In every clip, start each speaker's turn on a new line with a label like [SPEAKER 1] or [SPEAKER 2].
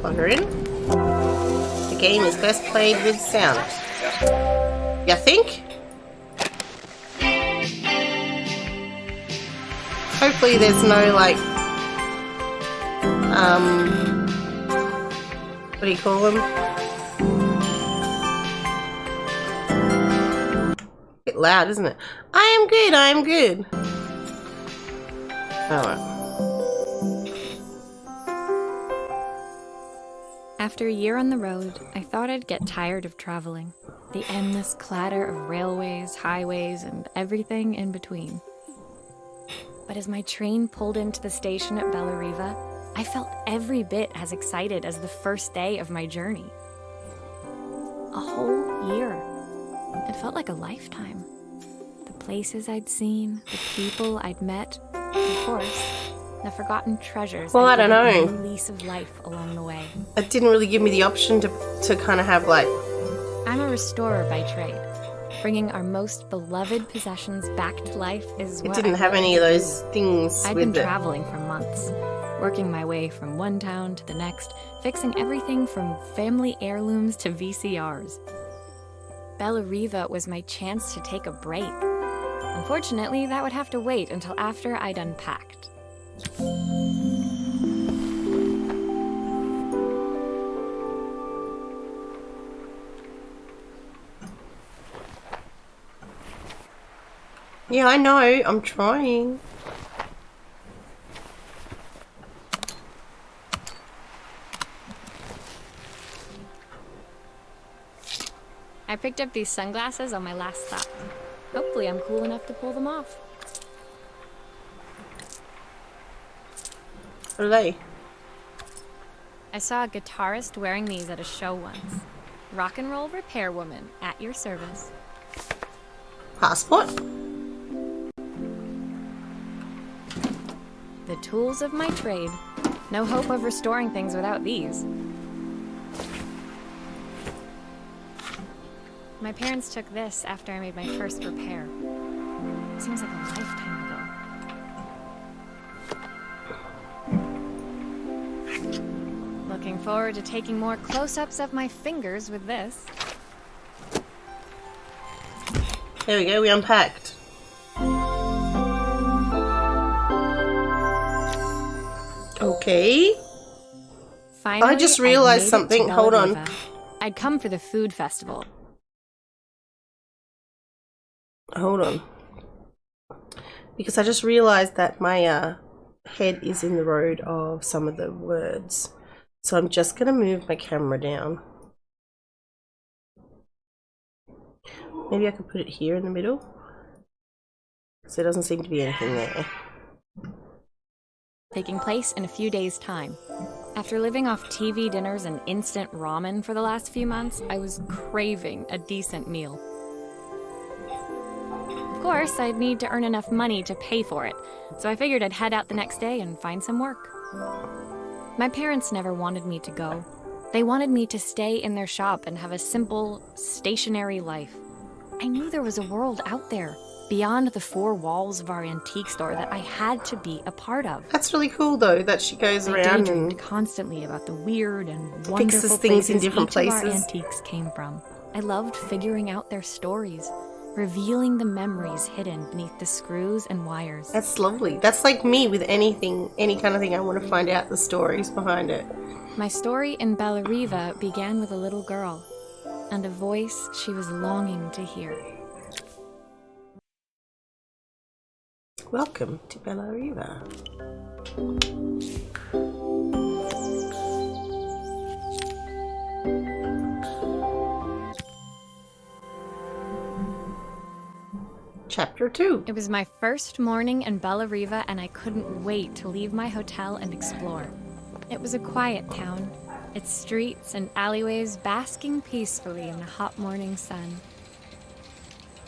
[SPEAKER 1] plug her in. The game is best played with sound. You think? Hopefully there's no, like, what do you call them? A bit loud, isn't it? I am good. Alright.
[SPEAKER 2] After a year on the road, I thought I'd get tired of traveling. The endless clatter of railways, highways, and everything in between. But as my train pulled into the station at Bellariva, I felt every bit as excited as the first day of my journey. A whole year. It felt like a lifetime. The places I'd seen, the people I'd met, of course, the forgotten treasures.
[SPEAKER 1] Well, I don't know.
[SPEAKER 2] A new lease of life along the way.
[SPEAKER 1] It didn't really give me the option to kind of have, like...
[SPEAKER 2] I'm a restorer by trade. Bringing our most beloved possessions back to life is what
[SPEAKER 1] It didn't have any of those things
[SPEAKER 2] I'd
[SPEAKER 1] with
[SPEAKER 2] been
[SPEAKER 1] it.
[SPEAKER 2] traveling for months, working my way from one town to the next, fixing everything from family heirlooms to VCRs. Bellariva was my chance to take a break. Unfortunately, that would have to wait until after I'd unpacked.
[SPEAKER 1] Yeah, I know. I'm trying.
[SPEAKER 2] I picked up these sunglasses on my last stop. Hopefully I'm cool enough to pull them off.
[SPEAKER 1] What are they?
[SPEAKER 2] I saw a guitarist wearing these at a show once. Rock and roll repair woman, at your service.
[SPEAKER 1] Passport?
[SPEAKER 2] The tools of my trade. No hope of restoring things without these. My parents took this after I made my first repair. Seems like a lifetime ago. Looking forward to taking more close-ups of my fingers with this.
[SPEAKER 1] There we go, we unpacked. Okay.
[SPEAKER 2] Finally,
[SPEAKER 1] I just realized
[SPEAKER 2] made it
[SPEAKER 1] something.
[SPEAKER 2] to
[SPEAKER 1] Hold on.
[SPEAKER 2] Bellariva. I'd come for the food festival.
[SPEAKER 1] Hold on. Because I just realized that my head is in the road of some of the words. So I'm just going to move my camera down. Maybe I could put it here in the middle. So there doesn't seem to be anything there.
[SPEAKER 2] Taking place in a few days' time. After living off TV dinners and instant ramen for the last few months, I was craving a decent meal. Of course, I'd need to earn enough money to pay for it, so I figured I'd head out the next day and find some work. My parents never wanted me to go. They wanted me to stay in their shop and have a simple, stationary life. I knew there was a world out there, beyond the four walls of our antique store, that I had to be a part of.
[SPEAKER 1] That's really cool though, that she goes
[SPEAKER 2] I
[SPEAKER 1] around
[SPEAKER 2] daydreamed
[SPEAKER 1] and
[SPEAKER 2] constantly about the weird and
[SPEAKER 1] fixes
[SPEAKER 2] wonderful
[SPEAKER 1] things in
[SPEAKER 2] places
[SPEAKER 1] different
[SPEAKER 2] each of our
[SPEAKER 1] places.
[SPEAKER 2] antiques came from. I loved figuring out their stories, revealing the memories hidden beneath the screws and wires.
[SPEAKER 1] That's lovely. That's like me with anything, any kind of thing. I want to find out the stories behind it.
[SPEAKER 2] My story in Bellariva began with a little girl and a voice she was longing to hear.
[SPEAKER 1] Welcome to Bellariva. Chapter 2.
[SPEAKER 2] It was my first morning in Bellariva, and I couldn't wait to leave my hotel and explore. It was a quiet town, its streets and alleyways basking peacefully in the hot morning sun.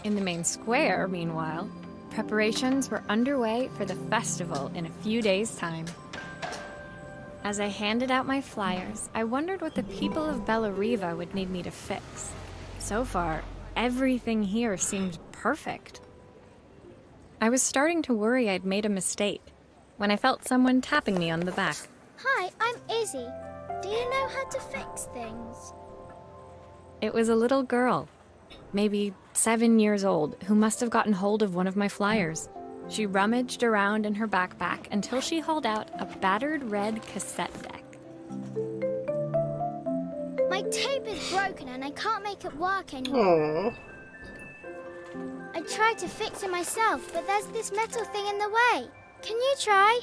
[SPEAKER 2] In the main square, meanwhile, preparations were underway for the festival in a few days' time. As I handed out my flyers, I wondered what the people of Bellariva would need me to fix. So far, everything here seemed perfect. I was starting to worry I'd made a mistake when I felt someone tapping me on the back.
[SPEAKER 3] Hi, I'm Izzy. Do you know how to fix things?
[SPEAKER 2] It was a little girl, maybe 7 years old, who must have gotten hold of one of my flyers. She rummaged around in her backpack until she hauled out a battered red cassette deck.
[SPEAKER 3] My tape is broken and I can't make it work anymore.
[SPEAKER 1] Aww.
[SPEAKER 3] I tried to fix it myself, but there's this metal thing in the way. Can you try?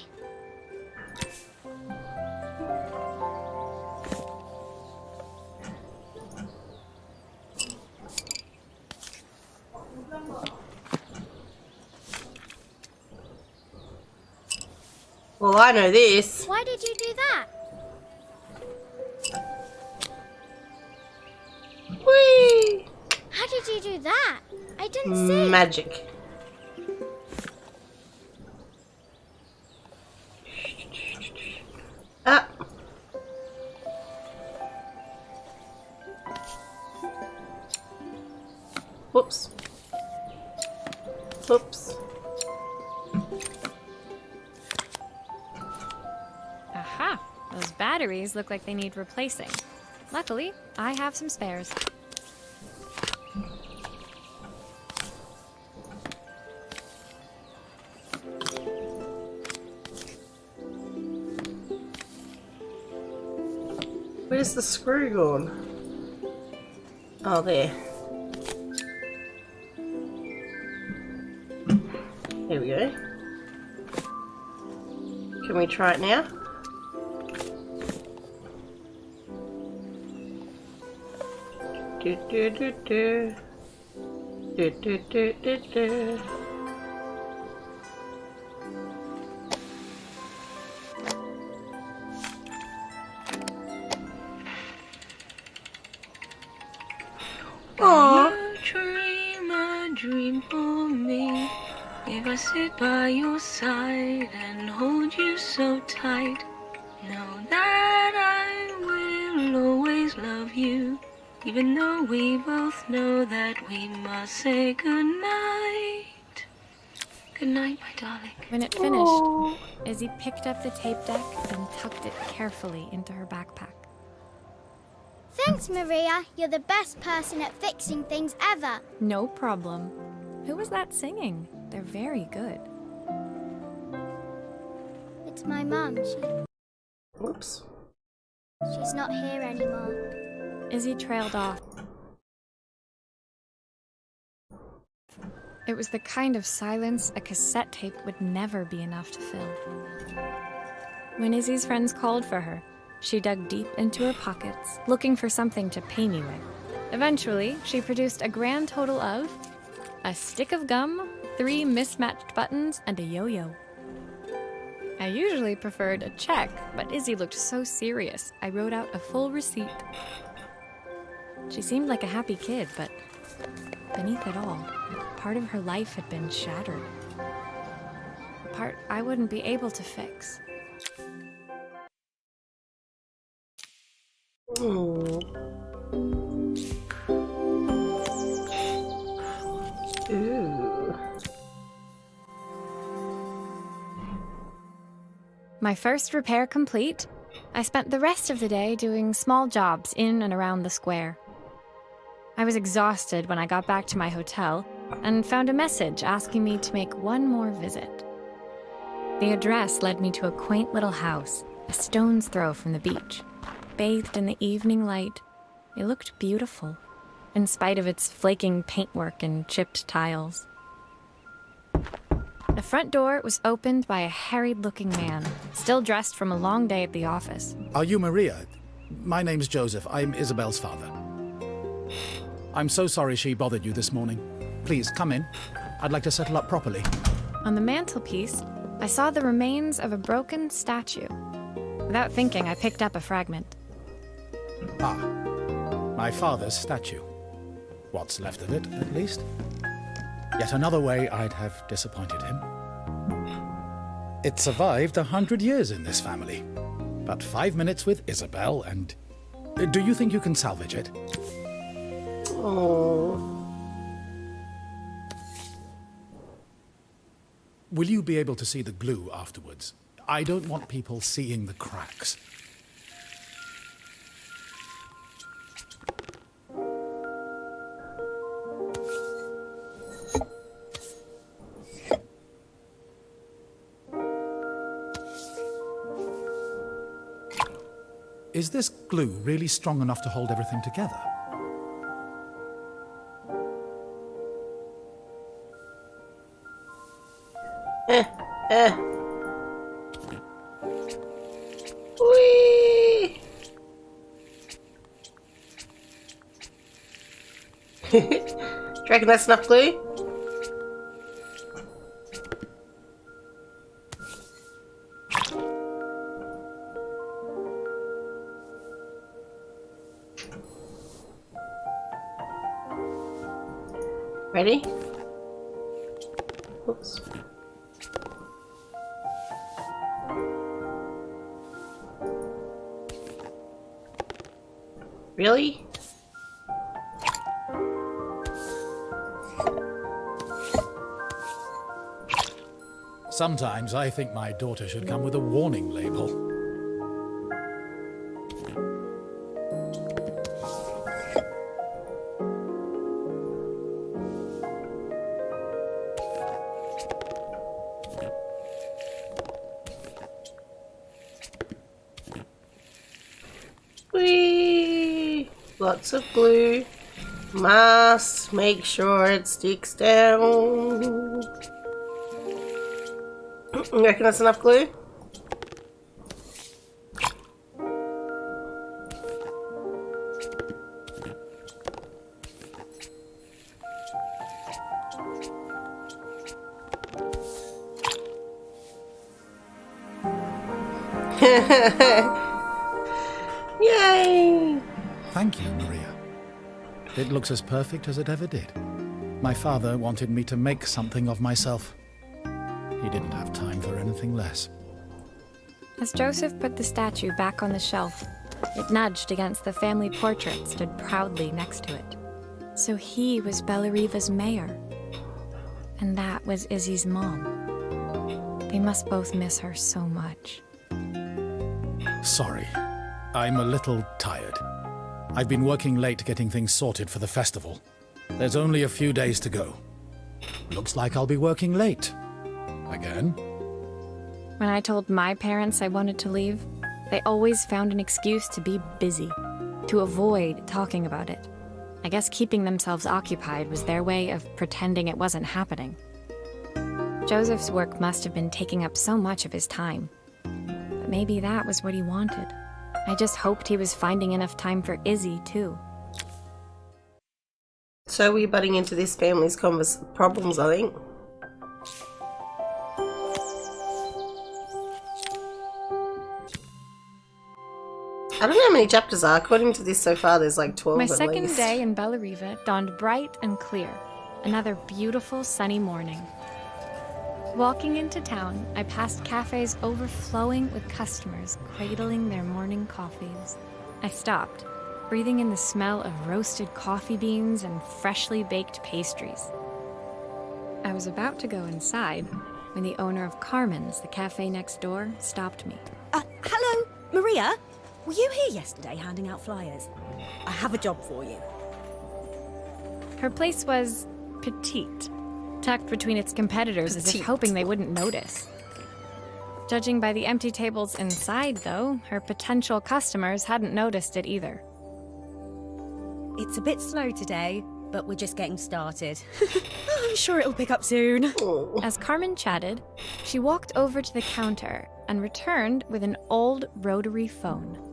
[SPEAKER 1] Well, I know this.
[SPEAKER 3] Why did you do that?
[SPEAKER 1] Whee!
[SPEAKER 3] How did you do that? I didn't see.
[SPEAKER 1] Magic. Ah. Whoops. Whoops.
[SPEAKER 2] Aha! Those batteries look like they need replacing. Luckily, I have some spares.
[SPEAKER 1] Where's the screw gone? Oh, there. There we go. Can we try it now? Do do do do. Do do do do do. Aww.
[SPEAKER 4] You dream a dream for me. If I sit by your side and hold you so tight, know that I will always love you, even though we both know that we must say goodnight. Good night, my darling.
[SPEAKER 2] When it finished, Izzy picked up the tape deck and tucked it carefully into her backpack.
[SPEAKER 3] Thanks, Maria. You're the best person at fixing things ever.
[SPEAKER 2] No problem. Who was that singing? They're very good.
[SPEAKER 3] It's my mum.
[SPEAKER 1] Whoops.
[SPEAKER 3] She's not here anymore.
[SPEAKER 2] Izzy trailed off. It was the kind of silence a cassette tape would never be enough to fill. When Izzy's friends called for her, she dug deep into her pockets, looking for something to pay me with. Eventually, she produced a grand total of a stick of gum, 3 mismatched buttons, and a yo-yo. I usually preferred a check, but Izzy looked so serious, I wrote out a full receipt. She seemed like a happy kid, but beneath it all, part of her life had been shattered. A part I wouldn't be able to fix.
[SPEAKER 1] Ooh. Ooh.
[SPEAKER 2] My first repair complete, I spent the rest of the day doing small jobs in and around the square. I was exhausted when I got back to my hotel and found a message asking me to make one more visit. The address led me to a quaint little house, a stone's throw from the beach. Bathed in the evening light, it looked beautiful, in spite of its flaking paintwork and chipped tiles. The front door was opened by a harried-looking man, still dressed from a long day at the office.
[SPEAKER 5] Are you Maria? My name's Joseph. I'm Isabel's father. I'm so sorry she bothered you this morning. Please, come in. I'd like to settle up properly.
[SPEAKER 2] On the mantelpiece, I saw the remains of a broken statue. Without thinking, I picked up a fragment.
[SPEAKER 5] Ah, my father's statue. What's left of it, at least. Yet another way I'd have disappointed him. It survived 100 years in this family. But 5 minutes with Isabel and... Do you think you can salvage it?
[SPEAKER 1] Oh.
[SPEAKER 5] Will you be able to see the glue afterwards? I don't want people seeing the cracks. is this glue really strong enough to hold everything together?
[SPEAKER 1] Whee! Do you reckon that's enough glue? Ready? Oops. Really?
[SPEAKER 5] Sometimes I think my daughter should come with a warning label.
[SPEAKER 1] Whee! Lots of glue. Must make sure it sticks down. You reckon that's enough glue? Yay!
[SPEAKER 5] Thank you, Maria. It looks as perfect as it ever did. My father wanted me to make something of myself. He didn't have time for anything less.
[SPEAKER 2] As Joseph put the statue back on the shelf, it nudged against the family portrait stood proudly next to it. So he was Bellariva's mayor. And that was Izzy's mom. They must both miss her so much.
[SPEAKER 5] Sorry, I'm a little tired. I've been working late getting things sorted for the festival. There's only a few days to go. Looks like I'll be working late. Again?
[SPEAKER 2] When I told my parents I wanted to leave, they always found an excuse to be busy, to avoid talking about it. I guess keeping themselves occupied was their way of pretending it wasn't happening. Joseph's work must have been taking up so much of his time. But maybe that was what he wanted. I just hoped he was finding enough time for Izzy, too.
[SPEAKER 1] So we're butting into this family's problems, I think. I don't know how many chapters are. According to this so far, there's like 12
[SPEAKER 2] My
[SPEAKER 1] at
[SPEAKER 2] second
[SPEAKER 1] least.
[SPEAKER 2] day in Bellariva dawned bright and clear. Another beautiful sunny morning. Walking into town, I passed cafes overflowing with customers cradling their morning coffees. I stopped, breathing in the smell of roasted coffee beans and freshly baked pastries. I was about to go inside when the owner of Carmen's, the cafe next door, stopped me.
[SPEAKER 6] Hello, Maria? Were you here yesterday handing out flyers? I have a job for you.
[SPEAKER 2] Her place was petite, tucked between its competitors as if hoping they wouldn't notice. Judging by the empty tables inside, though, her potential customers hadn't noticed it either.
[SPEAKER 6] It's a bit slow today, but we're just getting started. I'm sure it'll pick up soon.
[SPEAKER 2] As Carmen chatted, she walked over to the counter and returned with an old rotary phone.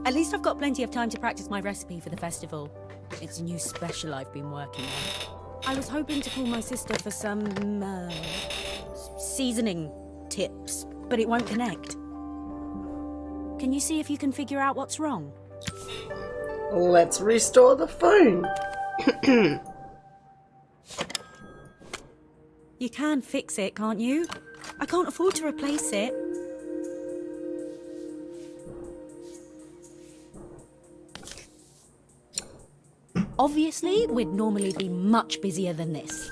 [SPEAKER 6] At least I've got plenty of time to practice my recipe for the festival. It's a new special I've been working on. I was hoping to call my sister for some, seasoning tips, but it won't connect. Can you see if you can figure out what's wrong?
[SPEAKER 1] Let's restore the phone.
[SPEAKER 6] You can fix it, can't you? I can't afford to replace it. Obviously, we'd normally be much busier than this.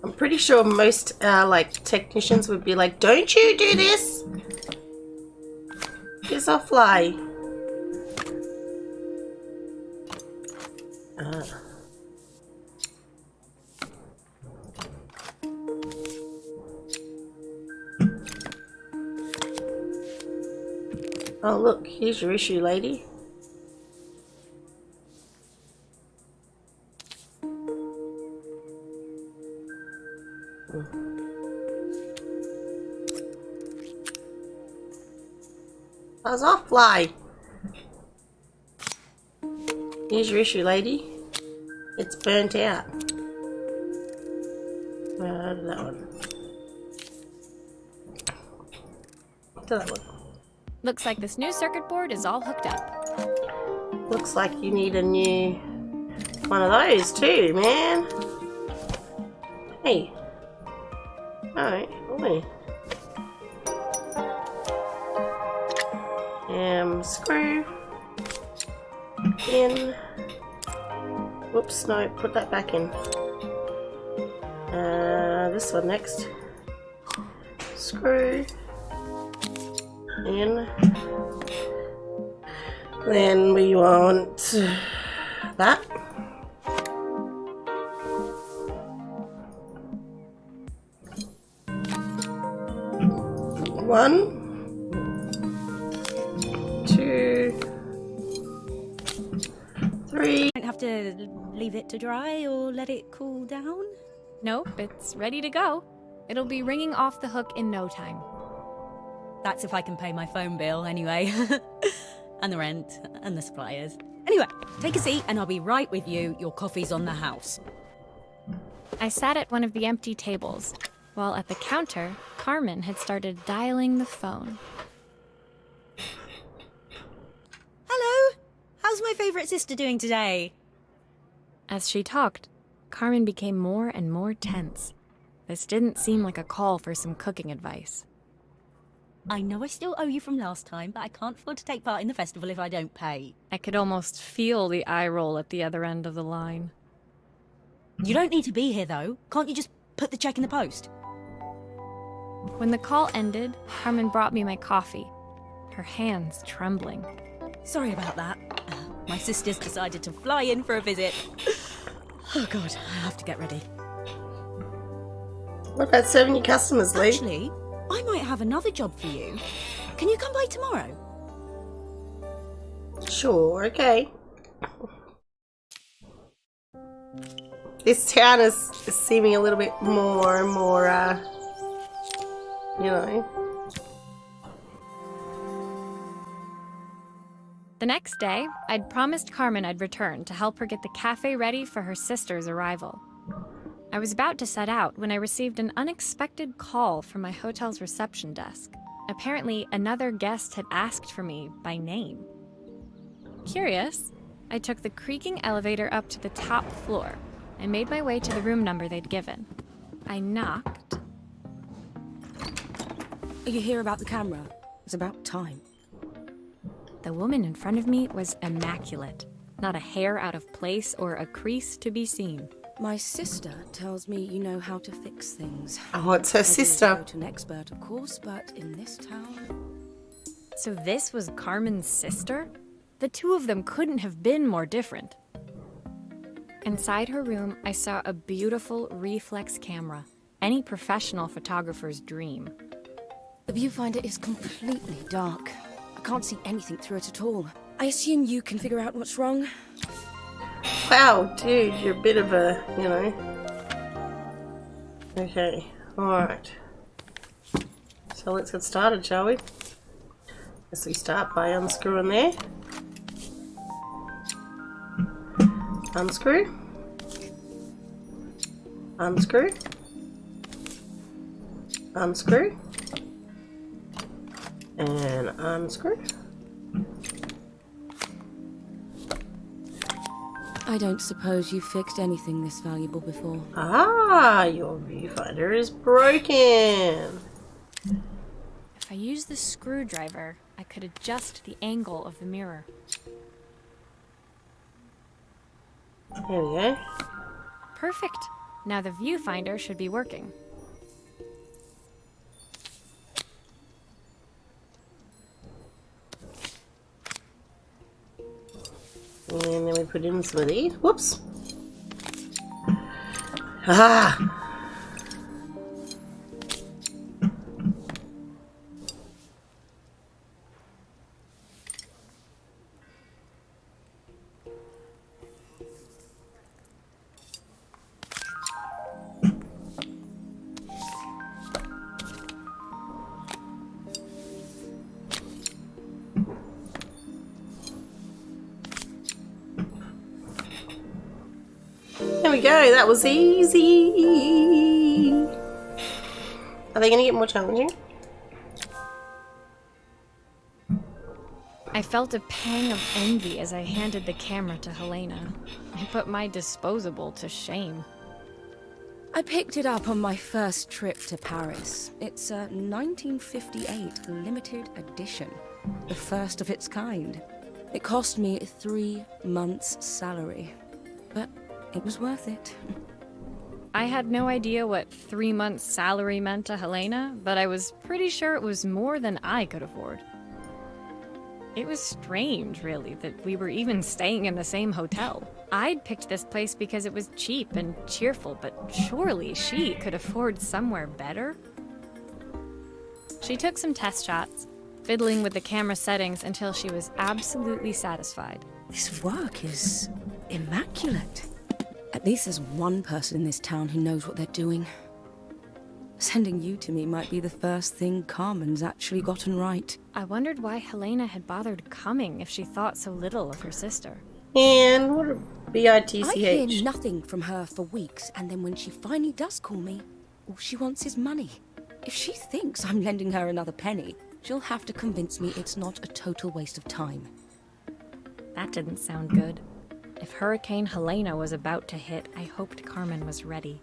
[SPEAKER 1] I'm pretty sure most technicians would be like, don't you do this. Here's our fly. Oh look, here's your issue, lady. Buzz off, fly. Here's your issue, lady. It's burnt out. That one. To that one.
[SPEAKER 2] Looks like this new circuit board is all hooked up.
[SPEAKER 1] Looks like you need a new one of those too, man. Hey. Alright, boy. Screw in. Whoops, no, put that back in. This one next. Screw in. Then we want that. One. 2, 3.
[SPEAKER 6] Don't have to leave it to dry or let it cool down?
[SPEAKER 2] Nope, it's ready to go. It'll be ringing off the hook in no time.
[SPEAKER 6] That's if I can pay my phone bill anyway. And the rent and the suppliers. Anyway, take a seat and I'll be right with you. Your coffee's on the house.
[SPEAKER 2] I sat at one of the empty tables, while at the counter, Carmen had started dialing the phone.
[SPEAKER 6] Hello! How's my favourite sister doing today?
[SPEAKER 2] As she talked, Carmen became more and more tense. This didn't seem like a call for some cooking advice.
[SPEAKER 6] I know I still owe you from last time, but I can't afford to take part in the festival if I don't pay.
[SPEAKER 2] I could almost feel the eye roll at the other end of the line.
[SPEAKER 6] You don't need to be here, though. Can't you just put the check in the post?
[SPEAKER 2] When the call ended, Carmen brought me my coffee, her hands trembling.
[SPEAKER 6] Sorry about that. My sister's decided to fly in for a visit. Oh God, I have to get ready.
[SPEAKER 1] What about serving your customers, Lee?
[SPEAKER 6] Actually, I might have another job for you. Can you come by tomorrow?
[SPEAKER 1] Sure, okay. This town is seeming a little bit more and more, you know.
[SPEAKER 2] The next day, I'd promised Carmen I'd return to help her get the cafe ready for her sister's arrival. I was about to set out when I received an unexpected call from my hotel's reception desk. Apparently, another guest had asked for me by name. Curious, I took the creaking elevator up to the top floor and made my way to the room number they'd given. I knocked.
[SPEAKER 6] Are you here about the camera? It's about time.
[SPEAKER 2] The woman in front of me was immaculate. Not a hair out of place or a crease to be seen.
[SPEAKER 7] My sister tells me you know how to fix things.
[SPEAKER 1] Oh, it's her
[SPEAKER 7] I didn't
[SPEAKER 1] sister.
[SPEAKER 7] go to an expert, of course, but in this town...
[SPEAKER 2] So this was Carmen's sister? The two of them couldn't have been more different. Inside her room, I saw a beautiful reflex camera. Any professional photographer's dream.
[SPEAKER 7] The viewfinder is completely dark. I can't see anything through it at all. I assume you can figure out what's wrong?
[SPEAKER 1] Wow, dude, you're a bit of a, you know. Okay, alright. So let's get started, shall we? Guess we start by unscrewing there. Unscrew. Unscrew. Unscrew. And unscrew.
[SPEAKER 7] I don't suppose you've fixed anything this valuable before.
[SPEAKER 1] Ah, your viewfinder is broken.
[SPEAKER 2] If I use the screwdriver, I could adjust the angle of the mirror.
[SPEAKER 1] There we go.
[SPEAKER 2] Perfect. Now the viewfinder should be working.
[SPEAKER 1] And then we put in some of these. Whoops. Ah! There we go. That was easy. Are they going to get more challenging?
[SPEAKER 2] I felt a pang of envy as I handed the camera to Helena. I put my disposable to shame.
[SPEAKER 7] I picked it up on my first trip to Paris. It's a 1958 limited edition, the first of its kind. It cost me 3 months' salary, but it was worth it.
[SPEAKER 2] I had no idea what 3 months' salary meant to Helena, but I was pretty sure it was more than I could afford. It was strange, really, that we were even staying in the same hotel. I'd picked this place because it was cheap and cheerful, but surely she could afford somewhere better? She took some test shots, fiddling with the camera settings until she was absolutely satisfied.
[SPEAKER 7] This work is immaculate. At least there's one person in this town who knows what they're doing. Sending you to me might be the first thing Carmen's actually gotten right.
[SPEAKER 2] I wondered why Helena had bothered coming if she thought so little of her sister.
[SPEAKER 1] And what a
[SPEAKER 7] I
[SPEAKER 1] bitch.
[SPEAKER 7] hear nothing from her for weeks, and then when she finally does call me, all she wants is money. If she thinks I'm lending her another penny, she'll have to convince me it's not a total waste of time.
[SPEAKER 2] That didn't sound good. If Hurricane Helena was about to hit, I hoped Carmen was ready.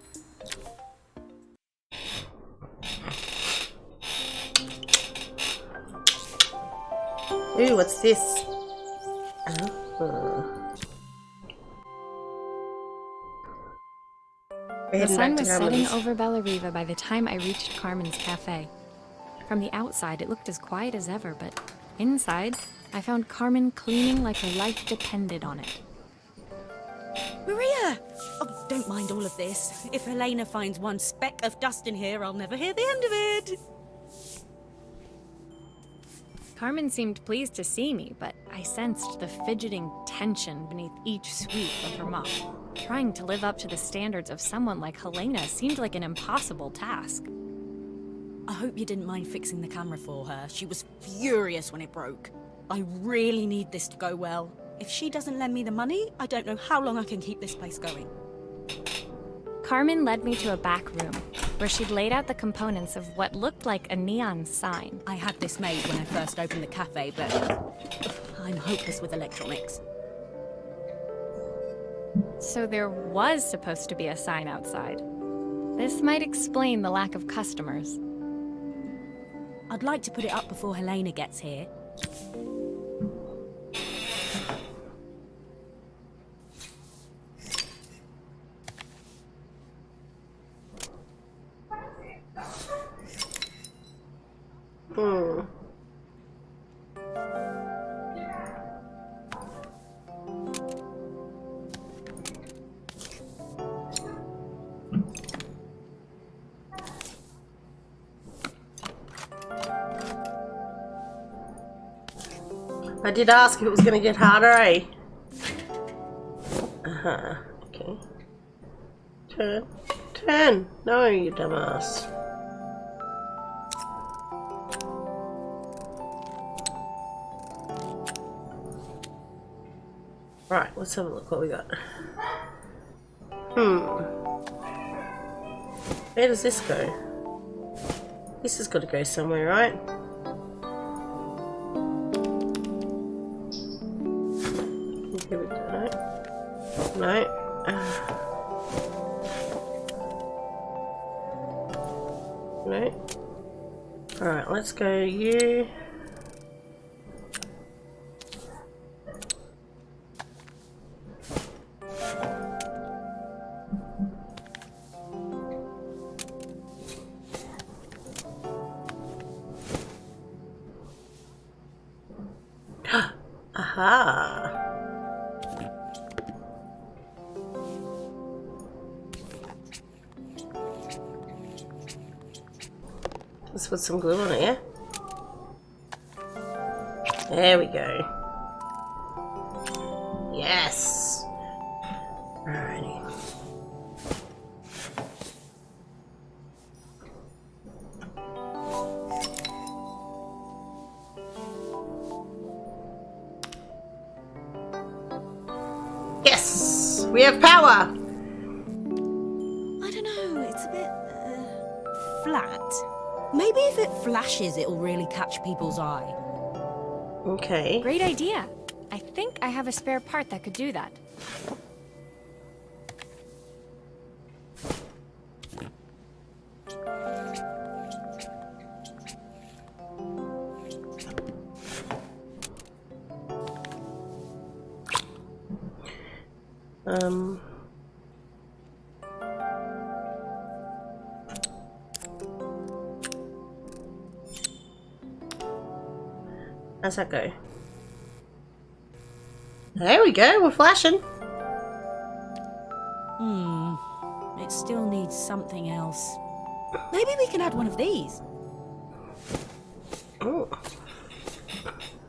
[SPEAKER 1] Ooh, what's this?
[SPEAKER 2] The sun was setting over Bellariva by the time I reached Carmen's cafe. From the outside, it looked as quiet as ever, but inside, I found Carmen cleaning like her life depended on it.
[SPEAKER 6] Maria! Oh, don't mind all of this. If Helena finds one speck of dust in here, I'll never hear the end of it.
[SPEAKER 2] Carmen seemed pleased to see me, but I sensed the fidgeting tension beneath each sweep of her mop. Trying to live up to the standards of someone like Helena seemed like an impossible task.
[SPEAKER 6] I hope you didn't mind fixing the camera for her. She was furious when it broke. I really need this to go well. If she doesn't lend me the money, I don't know how long I can keep this place going.
[SPEAKER 2] Carmen led me to a back room, where she'd laid out the components of what looked like a neon sign.
[SPEAKER 6] I had this made when I first opened the cafe, but I'm hopeless with electronics.
[SPEAKER 2] So there was supposed to be a sign outside. This might explain the lack of customers.
[SPEAKER 6] I'd like to put it up before Helena gets here.
[SPEAKER 1] I did ask if it was going to get harder, eh? Okay. Turn. Turn! No, you dumbass. Right, let's have a look what we got. Where does this go? This has got to go somewhere, right? Here we go. No. No. Alright, let's go you. Aha! Let's put some glue on it, yeah? There we go. Yes! Alrighty. Yes! We have power!
[SPEAKER 6] flat. Maybe if it flashes, it'll really catch people's eye.
[SPEAKER 1] Okay.
[SPEAKER 2] Great idea. I think I have a spare part that could do that.
[SPEAKER 1] How's that go? There we go, we're flashing.
[SPEAKER 6] It still needs something else. Maybe we can add one of these.
[SPEAKER 1] Oh.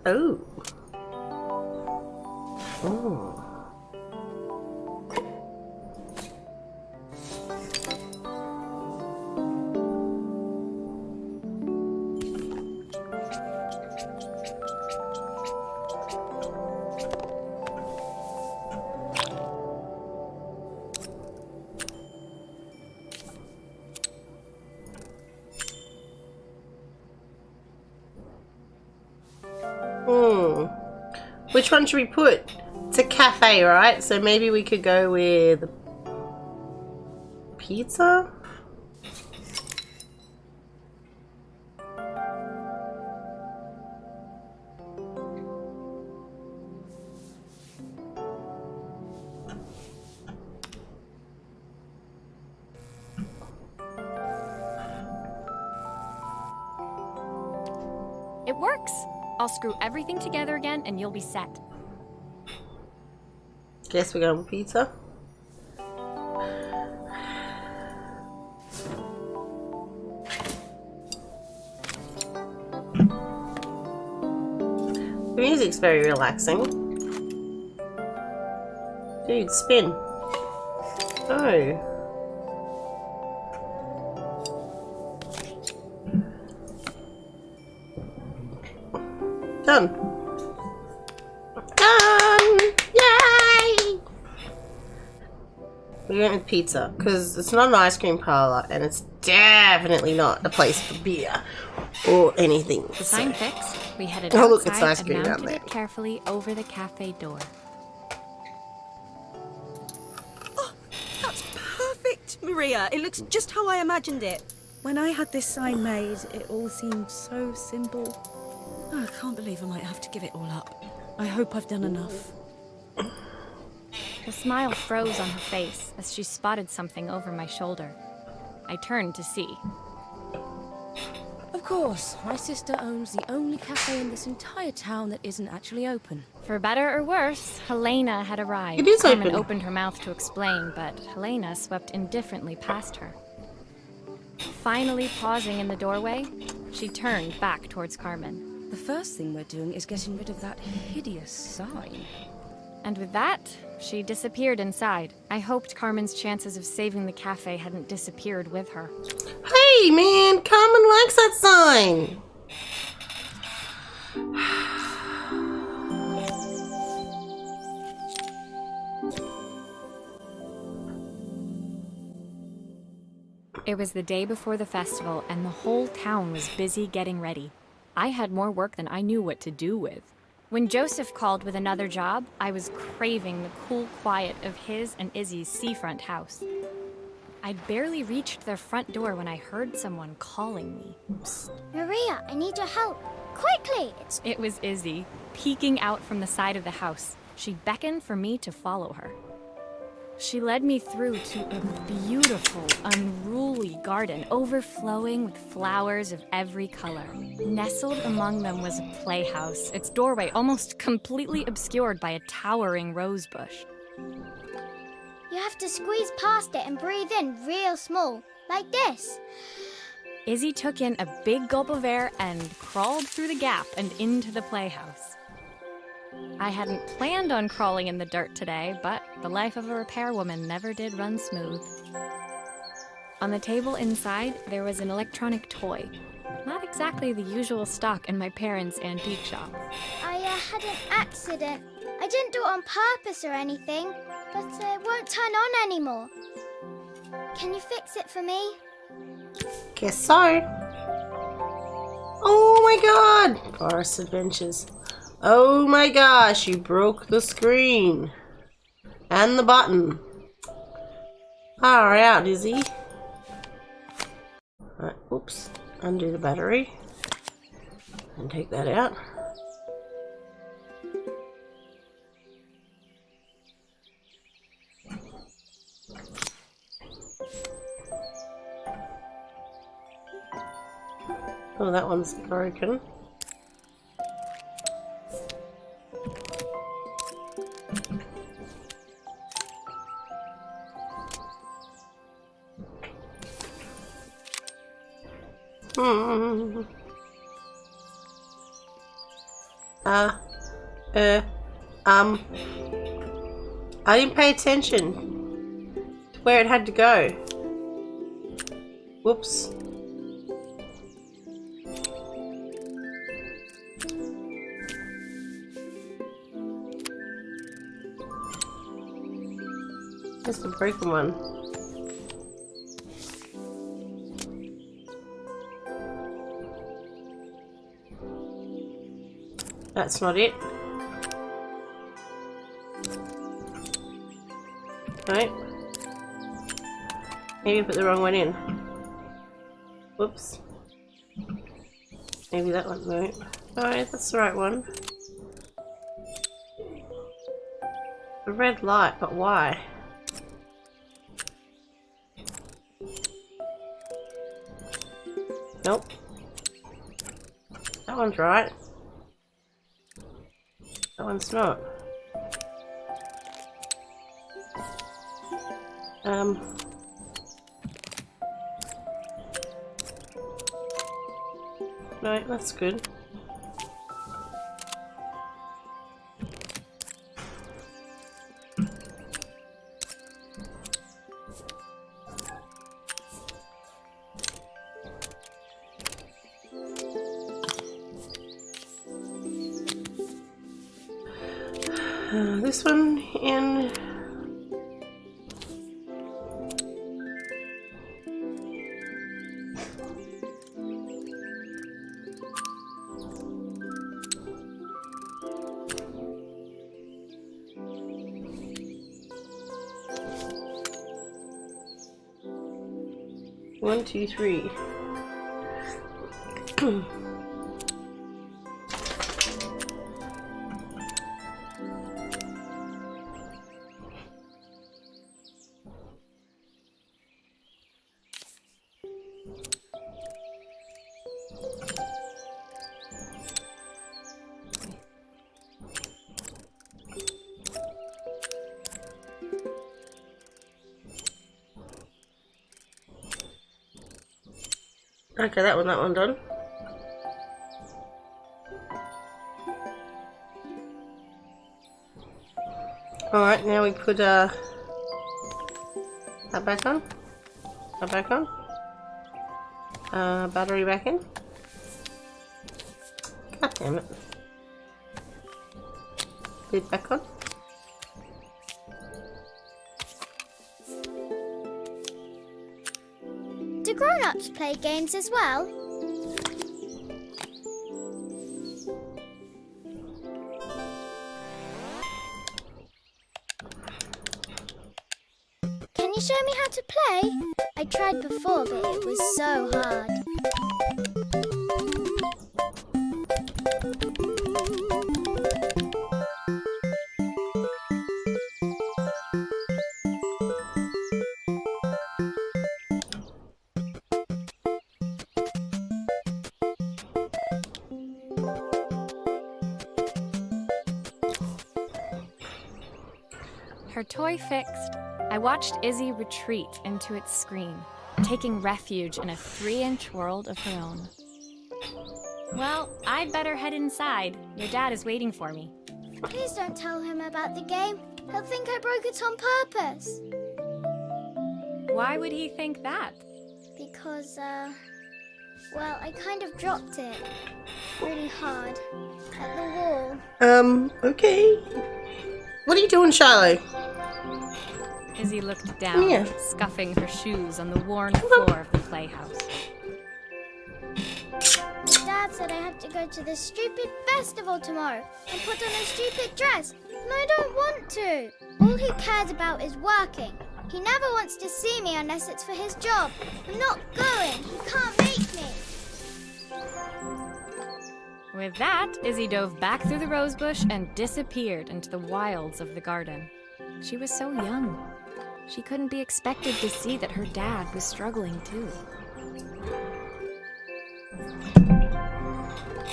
[SPEAKER 1] Oh. Oh. Which one should we put? It's a cafe, right? So maybe we could go with pizza?
[SPEAKER 2] It works. I'll screw everything together again and you'll be set.
[SPEAKER 1] Guess we're going with pizza. The music's very relaxing. Dude, spin. Oh. Done. Done! Yay! We went with pizza because it's not an ice cream parlor and it's definitely not a place for beer or anything.
[SPEAKER 2] The sign fixed. We headed
[SPEAKER 1] Oh,
[SPEAKER 2] outside
[SPEAKER 1] look, it's ice
[SPEAKER 2] and
[SPEAKER 1] cream down
[SPEAKER 2] mounted
[SPEAKER 1] there.
[SPEAKER 2] it carefully over the cafe door.
[SPEAKER 6] Oh, that's perfect, Maria. It looks just how I imagined it. When I had this sign made, it all seemed so simple. Oh, I can't believe I might have to give it all up. I hope I've done enough.
[SPEAKER 2] The smile froze on her face as she spotted something over my shoulder. I turned to see.
[SPEAKER 7] Of course, my sister owns the only cafe in this entire town that isn't actually open.
[SPEAKER 2] For better or worse, 𝗘𝗨𝗧𝗓 had arrived.
[SPEAKER 1] It is
[SPEAKER 2] Carmen
[SPEAKER 1] open.
[SPEAKER 2] opened her mouth to explain, but 𝗘𝗨𝗧𝗓 swept indifferently past her. Finally pausing in the doorway, she turned back towards Carmen.
[SPEAKER 7] The first thing we're doing is getting rid of that hideous sign.
[SPEAKER 2] And with that, she disappeared inside. I hoped Carmen's chances of saving the cafe hadn't disappeared with her.
[SPEAKER 1] Hey man, Carmen likes that sign.
[SPEAKER 2] It was the day before the festival, and the whole town was busy getting ready. I had more work than I knew what to do with. When Joseph called with another job, I was craving the cool quiet of his and Izzy's seafront house. I'd barely reached their front door when I heard someone calling me.
[SPEAKER 3] Maria, I need your help. Quickly!
[SPEAKER 2] It was Izzy, peeking out from the side of the house. She beckoned for me to follow her. She led me through to a beautiful, unruly garden overflowing with flowers of every color. Nestled among them was a playhouse, its doorway almost completely obscured by a towering rose bush.
[SPEAKER 3] You have to squeeze past it and breathe in real small, like this.
[SPEAKER 2] Izzy took in a big gulp of air and crawled through the gap and into the playhouse. I hadn't planned on crawling in the dirt today, but the life of a repairwoman never did run smooth. On the table inside, there was an electronic toy. Not exactly the usual stock in my parents' antique shop.
[SPEAKER 3] I had an accident. I didn't do it on purpose or anything, but it won't turn on anymore. Can you fix it for me?
[SPEAKER 1] Guess so. Oh my god! Forest Adventures. Oh my gosh, you broke the screen. And the button. Far out, Izzy. Right, oops. Undo the battery. And take that out. Oh, that one's broken. I didn't pay attention to where it had to go. Whoops. That's the broken one. That's not it. Right. Maybe I put the wrong one in. Whoops. Maybe that one. No. Alright, that's the right one. A red light, but why? Nope. That one's right. That one's not. No, that's good. This one in one, two, three. Okay, that one done. Alright, now we put that back on. That back on. Battery back in. God damn it. Lid back on.
[SPEAKER 3] Do grown-ups play games as well? Can you show me how to play? I tried before, but it was so hard.
[SPEAKER 2] Her toy fixed, I watched Izzy retreat into its screen, taking refuge in a 3-inch world of her own. Well, I'd better head inside. Your dad is waiting for me.
[SPEAKER 3] Please don't tell him about the game. He'll think I broke it on purpose.
[SPEAKER 2] Why would he think that?
[SPEAKER 3] Because, well, I kind of dropped it really hard at the wall.
[SPEAKER 1] Okay. What are you doing, Shiloh?
[SPEAKER 2] Izzy looked down,
[SPEAKER 1] Yeah.
[SPEAKER 2] scuffing her shoes on the worn floor of the playhouse.
[SPEAKER 3] Dad said I had to go to this stupid festival tomorrow and put on a stupid dress, and I don't want to. All he cares about is working. He never wants to see me unless it's for his job. I'm not going. He can't make me.
[SPEAKER 2] With that, Izzy dove back through the rosebush and disappeared into the wilds of the garden. She was so young. She couldn't be expected to see that her dad was struggling too.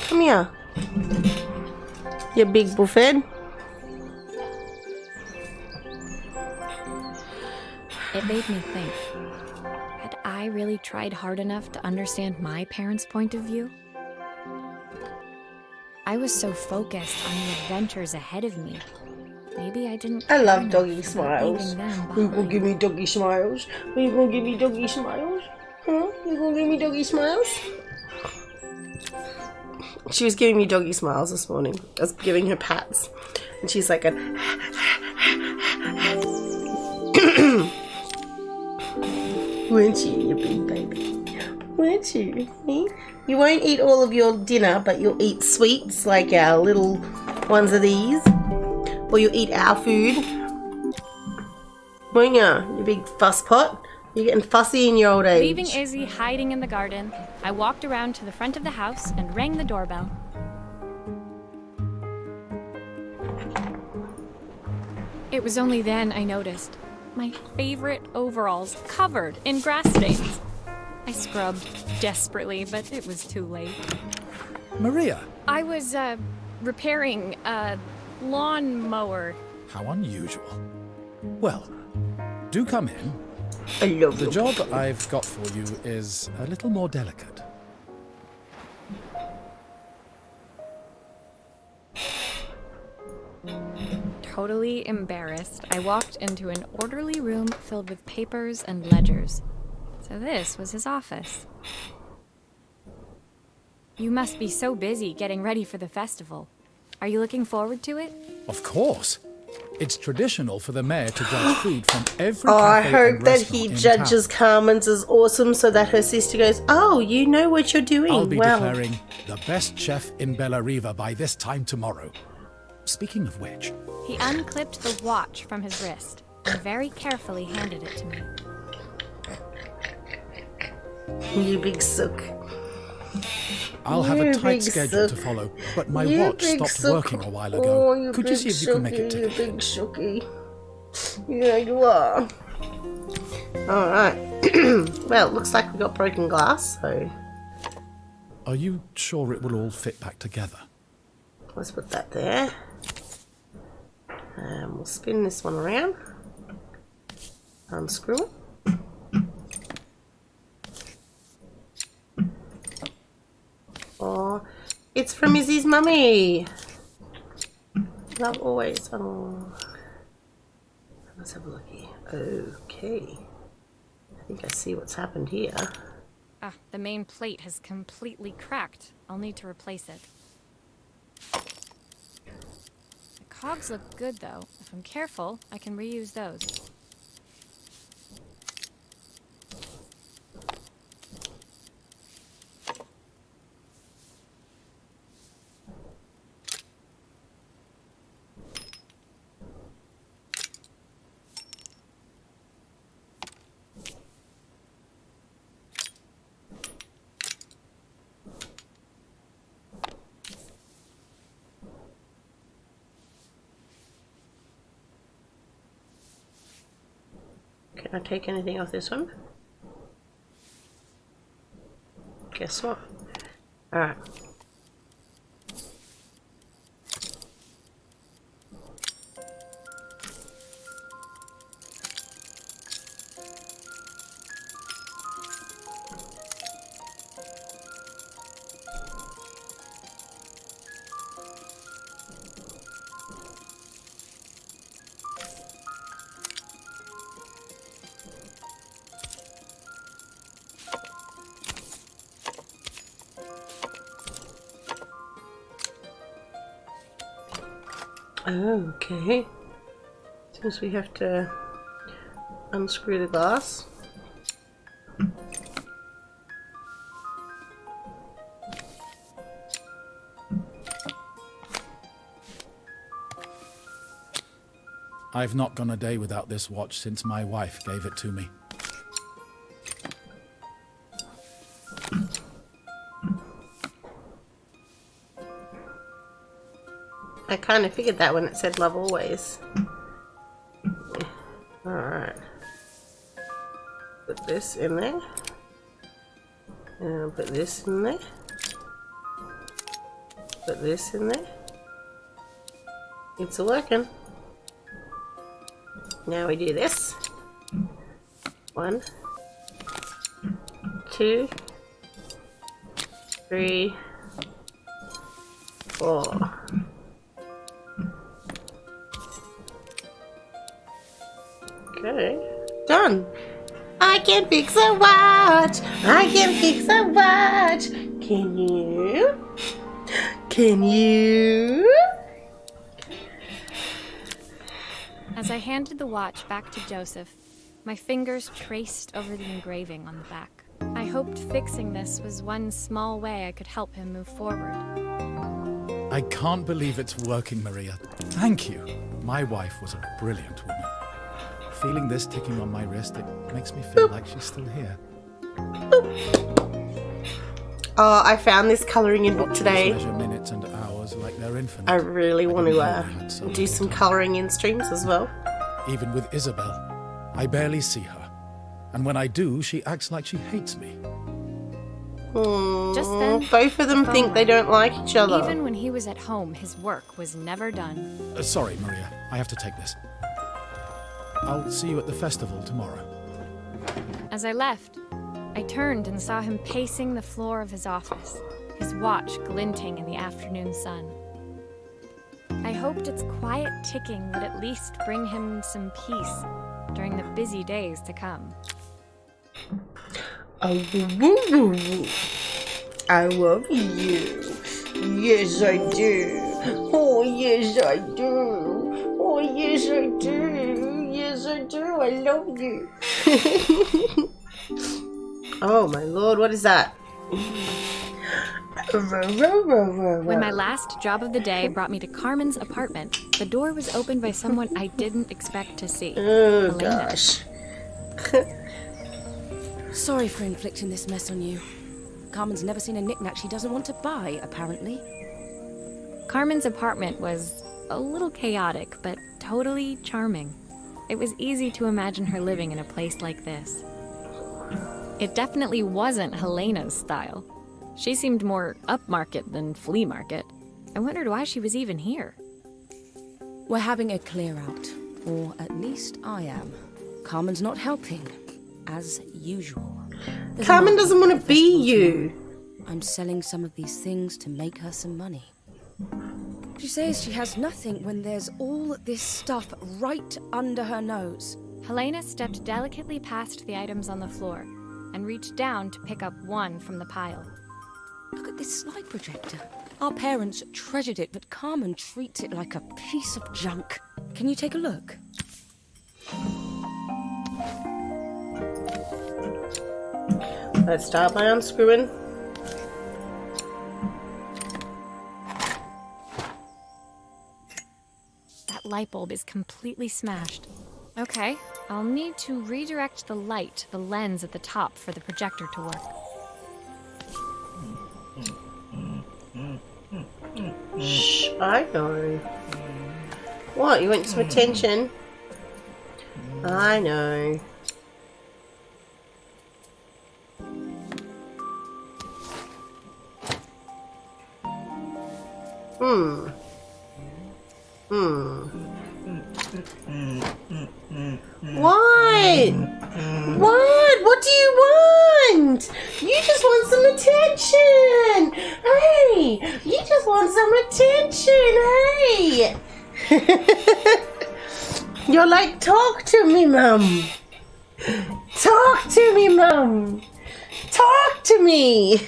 [SPEAKER 1] Come here. You big buffet.
[SPEAKER 2] It made me think. Had I really tried hard enough to understand my parents' point of view? I was so focused on the adventures ahead of me. Maybe I didn't.
[SPEAKER 1] I love
[SPEAKER 2] care
[SPEAKER 1] doggy
[SPEAKER 2] enough
[SPEAKER 1] smiles.
[SPEAKER 2] about leaving them
[SPEAKER 1] You gonna
[SPEAKER 2] behind.
[SPEAKER 1] give me doggy smiles? You gonna give me doggy smiles? Huh? You gonna give me doggy smiles? She was giving me doggy smiles this morning. I was giving her pats. And she's like weren't you, you big baby? Weren't you? Eh? You won't eat all of your dinner, but you'll eat sweets like our little ones of these. Or you'll eat our food. Won't ya, you big fuss pot? You're getting fussy in your old age.
[SPEAKER 2] Leaving Izzy hiding in the garden, I walked around to the front of the house and rang the doorbell. It was only then I noticed my favorite overalls covered in grass stains. I scrubbed desperately, but it was too late.
[SPEAKER 5] Maria,
[SPEAKER 2] I was, repairing a lawnmower.
[SPEAKER 5] how unusual. Well, do come in.
[SPEAKER 1] I love
[SPEAKER 5] The
[SPEAKER 1] you.
[SPEAKER 5] job I've got for you is a little more delicate.
[SPEAKER 2] Totally embarrassed, I walked into an orderly room filled with papers and ledgers. So this was his office. You must be so busy getting ready for the festival. Are you looking forward to it?
[SPEAKER 5] Of course. It's traditional for the mayor to judge food from every
[SPEAKER 1] Oh, I
[SPEAKER 5] cafe
[SPEAKER 1] hope
[SPEAKER 5] and
[SPEAKER 1] that he
[SPEAKER 5] restaurant in
[SPEAKER 1] judges
[SPEAKER 5] town.
[SPEAKER 1] Carmen's as awesome so that her sister goes, oh, you know what you're doing.
[SPEAKER 5] I'll be
[SPEAKER 1] well.
[SPEAKER 5] declaring the best chef in Bellariva by this time tomorrow. Speaking of which,
[SPEAKER 2] He unclipped the watch from his wrist and very carefully handed it to me.
[SPEAKER 1] You big sook.
[SPEAKER 5] I'll have
[SPEAKER 1] You
[SPEAKER 5] a tight
[SPEAKER 1] big
[SPEAKER 5] schedule to
[SPEAKER 1] sook.
[SPEAKER 5] follow, but my
[SPEAKER 1] You
[SPEAKER 5] watch
[SPEAKER 1] big
[SPEAKER 5] stopped
[SPEAKER 1] sook.
[SPEAKER 5] working a while
[SPEAKER 1] Oh,
[SPEAKER 5] ago.
[SPEAKER 1] you
[SPEAKER 5] Could you
[SPEAKER 1] big
[SPEAKER 5] see if you can make it
[SPEAKER 1] sookie,
[SPEAKER 5] tick
[SPEAKER 1] you
[SPEAKER 5] again?
[SPEAKER 1] big sookie. Yeah, you are. Alright. Well, looks like we got broken glass, so
[SPEAKER 5] Are you sure it will all fit back together?
[SPEAKER 1] let's put that there. And we'll spin this one around. Unscrew it. Oh, it's from Izzy's mummy. Love always. Oh, let's have a look here. Okay, I think I see what's happened here.
[SPEAKER 2] Ah, the main plate has completely cracked. I'll need to replace it. The cogs look good though. If I'm careful, I can reuse those.
[SPEAKER 1] Can I take anything off this one? Guess what? Alright. Okay. Suppose we have to unscrew the glass.
[SPEAKER 5] I've not gone a day without this watch since my wife gave it to me.
[SPEAKER 1] I kind of figured that when it said love always. Alright. Put this in there. And I'll put this in there. Put this in there. It's working. Now we do this. 1, 2, 3, 4. Okay. Done. I can fix a watch. I can fix a watch. Can you? Can you?
[SPEAKER 2] As I handed the watch back to Joseph, my fingers traced over the engraving on the back. I hoped fixing this was one small way I could help him move forward.
[SPEAKER 5] I can't believe it's working, Maria. Thank you. My wife was a brilliant woman. Feeling this ticking on my wrist, it makes me feel like she's still here.
[SPEAKER 1] Oh, I found this colouring in book
[SPEAKER 5] Watches
[SPEAKER 1] today.
[SPEAKER 5] measure minutes and hours like they're infinite.
[SPEAKER 1] I really want
[SPEAKER 5] didn't
[SPEAKER 1] to
[SPEAKER 5] know we had so
[SPEAKER 1] do
[SPEAKER 5] little
[SPEAKER 1] some
[SPEAKER 5] time.
[SPEAKER 1] colouring in streams as well.
[SPEAKER 5] Even with Isabel, I barely see her. And when I do, she acts like she hates me.
[SPEAKER 2] Just then,
[SPEAKER 1] Both of them
[SPEAKER 2] the phone
[SPEAKER 1] think they
[SPEAKER 2] rang.
[SPEAKER 1] don't like each other.
[SPEAKER 2] Even when he was at home, his work was never done.
[SPEAKER 5] Sorry, Maria. I have to take this. I'll see you at the festival tomorrow.
[SPEAKER 2] As I left, I turned and saw him pacing the floor of his office, his watch glinting in the afternoon sun. I hoped its quiet ticking would at least bring him some peace during the busy days to come.
[SPEAKER 1] I love you. Yes, I do. Oh, yes, I do. Oh, yes, I do. Yes, I do. I love you. Oh, my lord, what is that?
[SPEAKER 2] When my last job of the day brought me to Carmen's apartment, the door was opened by someone I didn't expect to see.
[SPEAKER 1] Oh,
[SPEAKER 2] Elena.
[SPEAKER 1] gosh.
[SPEAKER 7] Sorry for inflicting this mess on you. Carmen's never seen a knick-knack she doesn't want to buy, apparently.
[SPEAKER 2] Carmen's apartment was a little chaotic, but totally charming. It was easy to imagine her living in a place like this. It definitely wasn't Helena's style. She seemed more upmarket than flea market. I wondered why she was even here.
[SPEAKER 7] We're having a clear out, or at least I am. Carmen's not helping, as usual. There's a
[SPEAKER 1] Carmen
[SPEAKER 7] market
[SPEAKER 1] doesn't want
[SPEAKER 7] for
[SPEAKER 1] to
[SPEAKER 7] the
[SPEAKER 1] be
[SPEAKER 7] festival
[SPEAKER 1] you.
[SPEAKER 7] tomorrow. I'm selling some of these things to make her some money. She says she has nothing when there's all this stuff right under her nose.
[SPEAKER 2] Helena stepped delicately past the items on the floor and reached down to pick up one from the pile.
[SPEAKER 7] Look at this slide projector. Our parents treasured it, but Carmen treats it like a piece of junk. Can you take a look?
[SPEAKER 1] Let's start by unscrewing.
[SPEAKER 2] That light bulb is completely smashed. Okay, I'll need to redirect the light to the lens at the top for the projector to work.
[SPEAKER 1] Shh, I know. What, you want some attention? I know. What? What do you want? You just want some attention. Hey, you just want some attention. Hey. You're like, talk to me, Mum. Talk to me, Mum. Talk to me.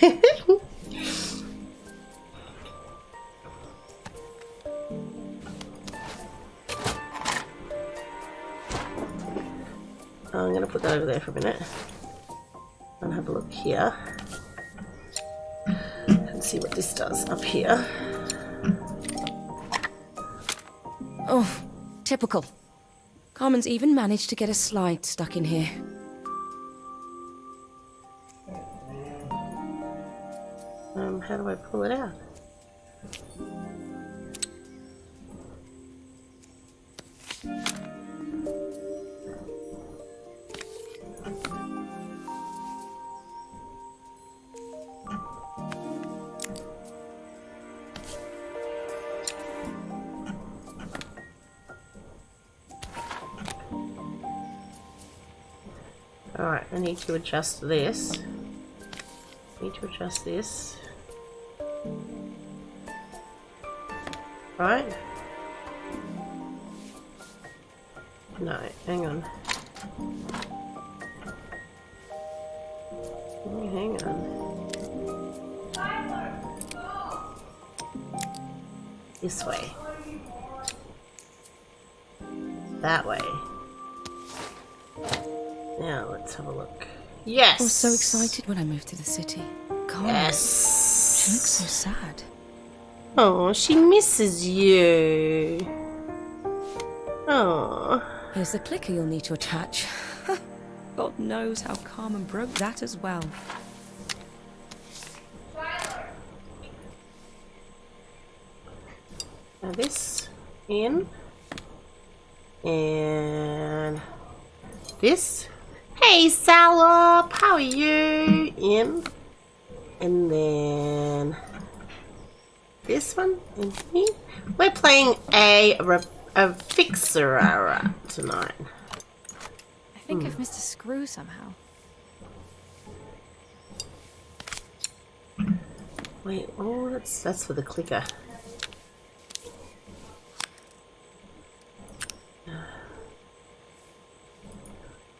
[SPEAKER 1] I'm going to put that over there for a minute. And have a look here. And see what this does up here.
[SPEAKER 7] Oh, typical. Carmen's even managed to get a slide stuck in here.
[SPEAKER 1] How do I pull it out? Alright, I need to adjust this. Right? No, hang on. Hang on. This way. That way. Now let's have a look. Yes!
[SPEAKER 7] I was so excited when I moved to the city. Carmen.
[SPEAKER 1] Yes!
[SPEAKER 7] She looks so sad.
[SPEAKER 1] Oh, she misses you. Oh.
[SPEAKER 7] Here's the clicker you'll need to attach. God knows how Carmen broke that as well.
[SPEAKER 1] Now this in. And this. Hey Salop, how are you? In. And then this one in here. We're playing a fixer tonight.
[SPEAKER 2] I think I've missed a screw somehow.
[SPEAKER 1] Wait, oh, that's for the clicker.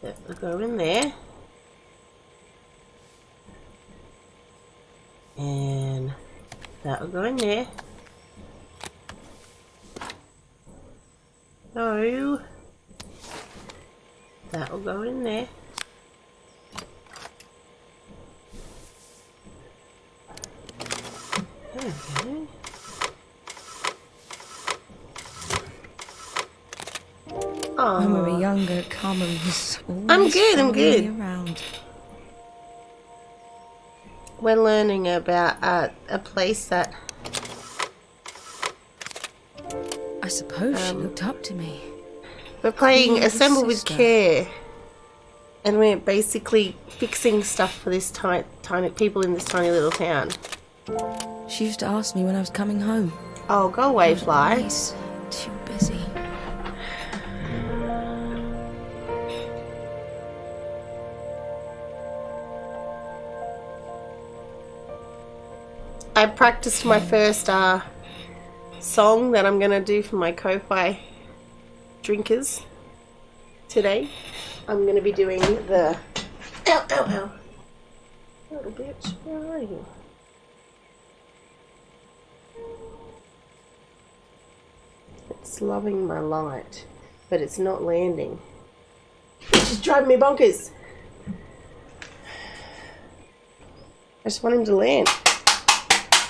[SPEAKER 1] That will go in there. And that will go in there. So that will go in there. Okay.
[SPEAKER 7] When we were younger, Carmen was always
[SPEAKER 1] I'm good.
[SPEAKER 7] following me around.
[SPEAKER 1] We're learning about a place that
[SPEAKER 7] I suppose she looked up to me.
[SPEAKER 1] we're playing
[SPEAKER 7] Carmen was
[SPEAKER 1] Assemble with
[SPEAKER 7] sister.
[SPEAKER 1] Care, and we're basically fixing stuff for this tiny people in this tiny little town.
[SPEAKER 7] She used to ask me when I was coming home.
[SPEAKER 1] Oh, go away, Fly.
[SPEAKER 7] Always too busy.
[SPEAKER 1] I practiced my first song that I'm gonna do for my Ko-Fi drinkers today. I'm gonna be doing the ow little bitch, where are you? It's loving my light, but it's not landing. It's just driving me bonkers. I just want him to land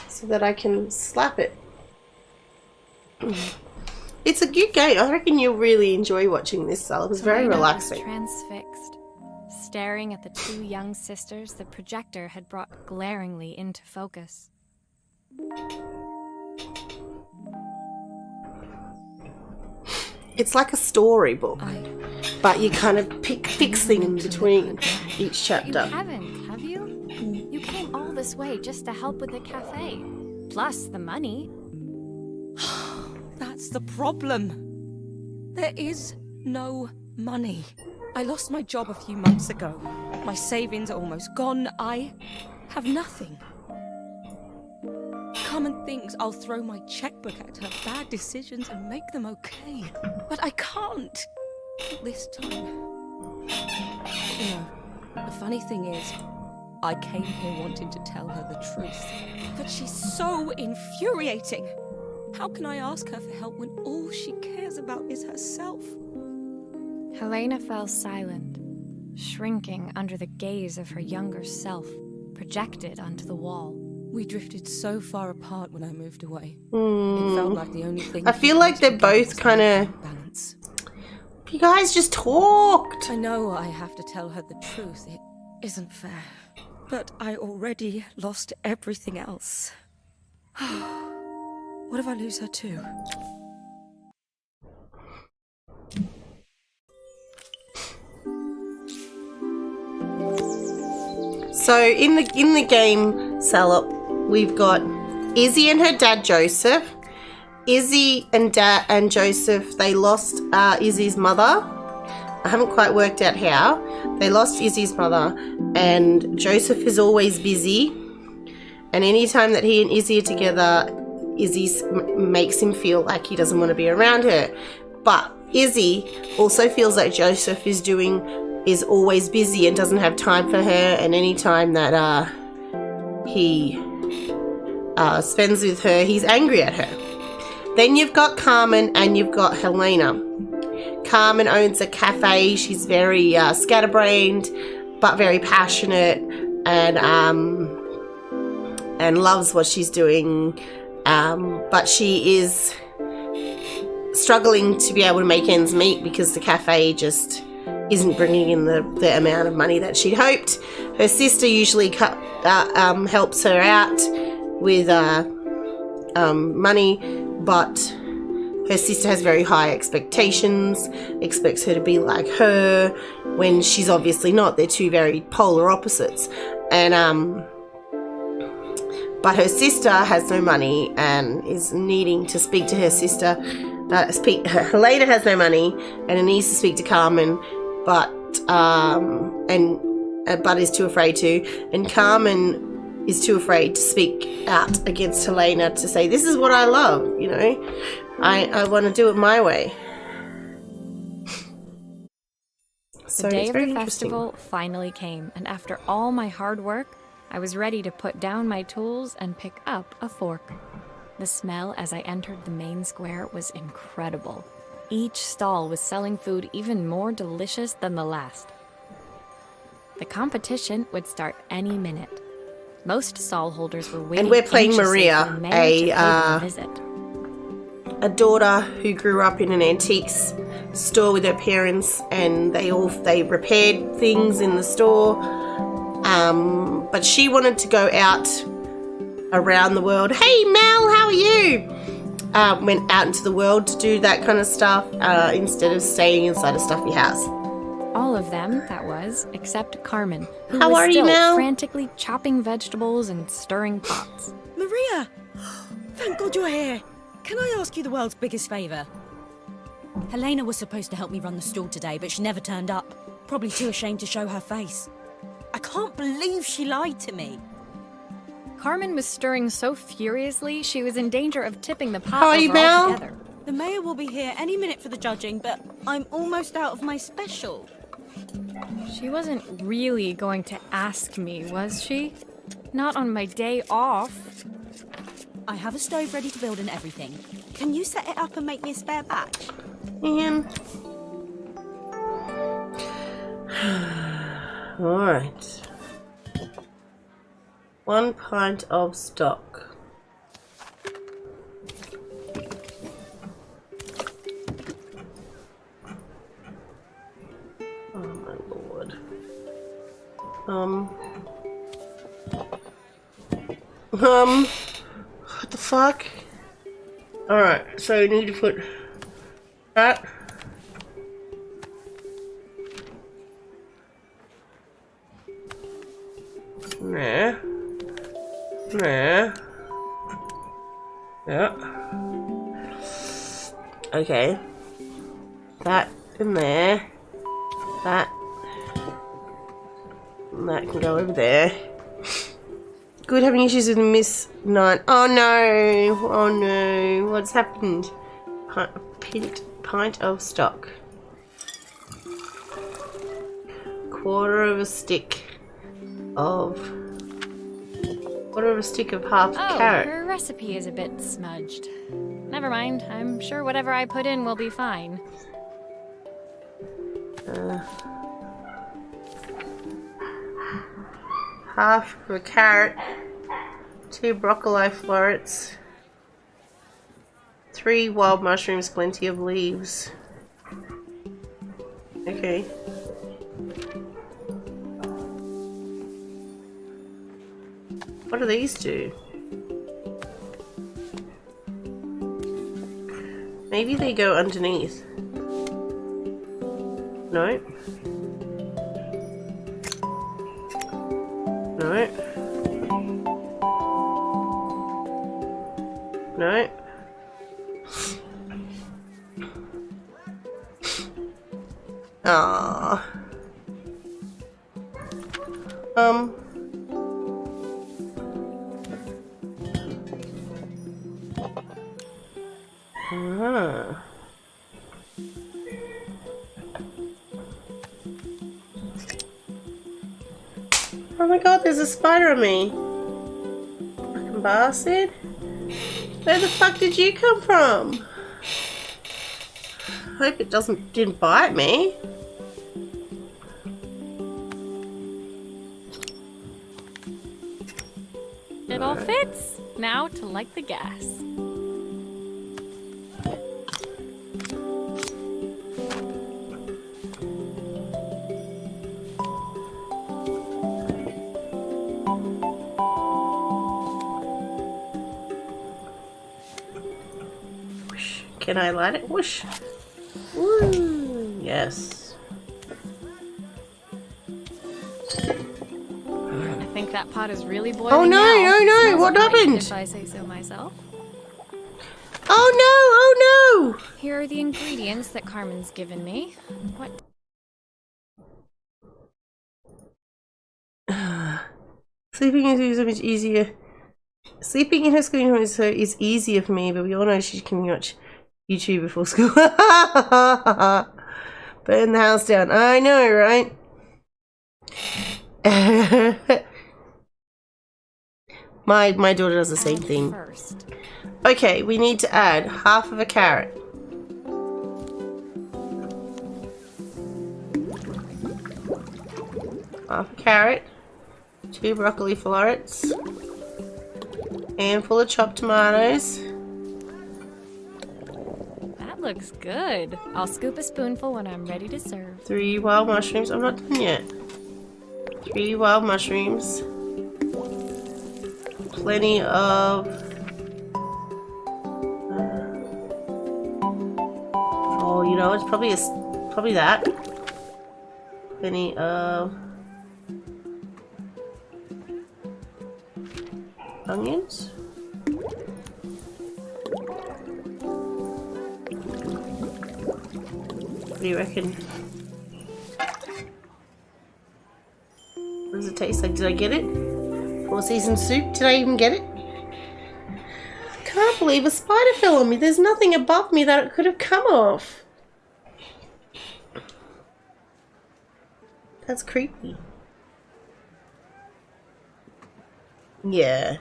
[SPEAKER 1] so that I can slap it. It's a good game. I reckon you'll really enjoy watching this, Sal. It was very
[SPEAKER 2] Elena was
[SPEAKER 1] relaxing.
[SPEAKER 2] transfixed, staring at the two young sisters the projector had brought glaringly into focus.
[SPEAKER 1] It's like a storybook, but you kind of fix things in between each
[SPEAKER 2] You
[SPEAKER 1] chapter.
[SPEAKER 2] haven't, have you? You came all this way just to help with the cafe. Plus the money.
[SPEAKER 7] That's the problem. There is no money. I lost my job a few months ago. My savings are almost gone. I have nothing. Carmen thinks I'll throw my checkbook at her bad decisions and make them okay. But I can't. Not this time. You know, the funny thing is, I came here wanting to tell her the truth. But she's so infuriating. How can I ask her for help when all she cares about is herself?
[SPEAKER 2] Helena fell silent, shrinking under the gaze of her younger self, projected onto the wall.
[SPEAKER 7] We drifted so far apart when I moved away. It felt like the only thing.
[SPEAKER 1] I feel like they're both kind of...
[SPEAKER 7] balance.
[SPEAKER 1] You guys just talked.
[SPEAKER 7] I know I have to tell her the truth. It isn't fair. But I already lost everything else. What if I lose her too?
[SPEAKER 1] So in the game, Salop, we've got Izzy and her dad Joseph. Izzy and Joseph, they lost Izzy's mother. I haven't quite worked out how. They lost Izzy's mother, and Joseph is always busy. And anytime that he and Izzy are together, Izzy makes him feel like he doesn't want to be around her. But Izzy also feels like Joseph is always busy and doesn't have time for her. And anytime that he spends with her, he's angry at her. Then you've got Carmen and you've got Helena. Carmen owns a cafe. She's very scatterbrained, but very passionate, and loves what she's doing. But she is struggling to be able to make ends meet because the cafe just isn't bringing in the amount of money that she'd hoped. Her sister usually helps her out with money, but her sister has very high expectations, expects her to be like her when she's obviously not. They're two very polar opposites. And but her sister has no money and is needing to speak to her sister. Helena has no money and needs to speak to Carmen, but is too afraid to. And Carmen is too afraid to speak out against Helena to say, this is what I love, you know. I want to do it my way. So
[SPEAKER 2] The day of the festival finally came, and after all my hard work, I was ready to put down my tools and pick up a fork. The smell as I entered the main square was incredible. Each stall was selling food even more delicious than the last. The competition would start any minute. Most stall holders were waiting.
[SPEAKER 1] And we're playing
[SPEAKER 2] anxiously
[SPEAKER 1] Maria,
[SPEAKER 2] for the mayor to pay them a visit.
[SPEAKER 1] A daughter who grew up in an antiques store with her parents, and they repaired things in the store. But she wanted to go out around the world. Hey Mel, how are you? Went out into the world to do that kind of stuff instead of staying inside a stuffy house.
[SPEAKER 2] All of them, that was, except Carmen, who
[SPEAKER 1] How
[SPEAKER 2] was
[SPEAKER 1] are you
[SPEAKER 2] still
[SPEAKER 1] now?
[SPEAKER 2] frantically chopping vegetables and stirring pots.
[SPEAKER 6] Maria! Thank God you're here. Can I ask you the world's biggest favour? Helena was supposed to help me run the stall today, but she never turned up. Probably too ashamed to show her face. I can't believe she lied to me.
[SPEAKER 2] Carmen was stirring so furiously she was in danger of tipping the pot
[SPEAKER 1] How are you,
[SPEAKER 2] over
[SPEAKER 1] Mel?
[SPEAKER 2] altogether.
[SPEAKER 6] The mayor will be here any minute for the judging, but I'm almost out of my special.
[SPEAKER 2] She wasn't really going to ask me, was she? Not on my day off.
[SPEAKER 6] I have a stove ready to build and everything. Can you set it up and make me a spare batch?
[SPEAKER 1] Man. Alright. 1 pint of stock. Oh my lord. What the fuck? Alright, so we need to put that. There. There. Yeah. Okay. That in there. That. And that can go over there. Good, having issues with Miss Nine. Oh no! Oh no! What's happened? Pint of stock. Quarter of a stick of half
[SPEAKER 2] Oh,
[SPEAKER 1] carrot.
[SPEAKER 2] her recipe is a bit smudged. Never mind, I'm sure whatever I put in will be fine.
[SPEAKER 1] half of a carrot, 2 broccoli florets, 3 wild mushrooms, plenty of leaves. Okay. What do these do? Maybe they go underneath. No. No. No. Ah. Ah. Oh my god, there's a spider on me. Fucking bastard. Where the fuck did you come from? Hope it didn't bite me.
[SPEAKER 2] It all fits. Now to light the gas.
[SPEAKER 1] Can I light it? Whoosh. Woo. Yes.
[SPEAKER 2] I think that pot is really boiling.
[SPEAKER 1] Oh no,
[SPEAKER 2] now.
[SPEAKER 1] no, no,
[SPEAKER 2] Smells
[SPEAKER 1] what
[SPEAKER 2] right,
[SPEAKER 1] happened?
[SPEAKER 2] If I say so myself.
[SPEAKER 1] Oh no, oh no!
[SPEAKER 2] Here are the ingredients that Carmen's given me. What?
[SPEAKER 1] Sleeping is so much easier. Sleeping in her school is easier for me, but we all know she can watch YouTube before school. Burn the house down. I know, right? my daughter does the same thing.
[SPEAKER 2] First.
[SPEAKER 1] Okay, we need to add half of a carrot. Half a carrot. 2 broccoli florets. Handful of chopped tomatoes.
[SPEAKER 2] That looks good. I'll scoop a spoonful when I'm ready to serve.
[SPEAKER 1] 3 wild mushrooms. I'm not done yet. 3 wild mushrooms. Plenty of... oh, you know, it's probably that. Plenty of... onions. What do you reckon? What does it taste like? Did I get it? 4 season soup? Did I even get it? Can't believe a spider fell on me. There's nothing above me that it could have come off. That's creepy. Yeah.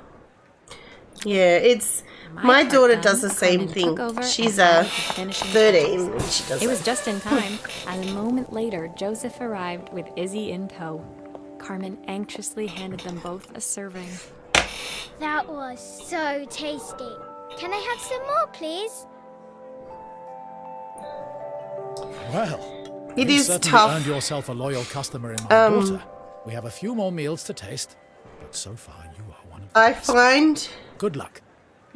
[SPEAKER 1] Yeah, it's... my daughter does the same thing. She's 13 and she does
[SPEAKER 2] It was just in time, and a moment later, Joseph arrived with Izzy in tow. Carmen anxiously handed them both a serving.
[SPEAKER 3] That was so tasty. Can I have some more, please?
[SPEAKER 5] Well,
[SPEAKER 1] it
[SPEAKER 5] you
[SPEAKER 1] is
[SPEAKER 5] certainly
[SPEAKER 1] tough.
[SPEAKER 5] earned yourself a loyal customer in my daughter. We have a few more meals to taste, but so far you are one of the best.
[SPEAKER 1] find
[SPEAKER 5] Good luck.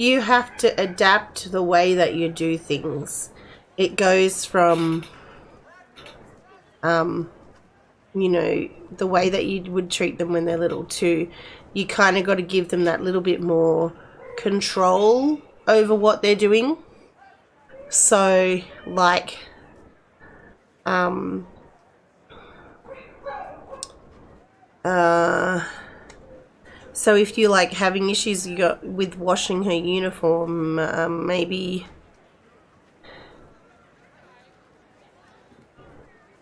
[SPEAKER 1] you have to adapt the way that you do things. It goes from, you know, the way that you would treat them when they're little to you kind of got to give them that little bit more control over what they're doing. So, like, so if you're like having issues with washing her uniform, maybe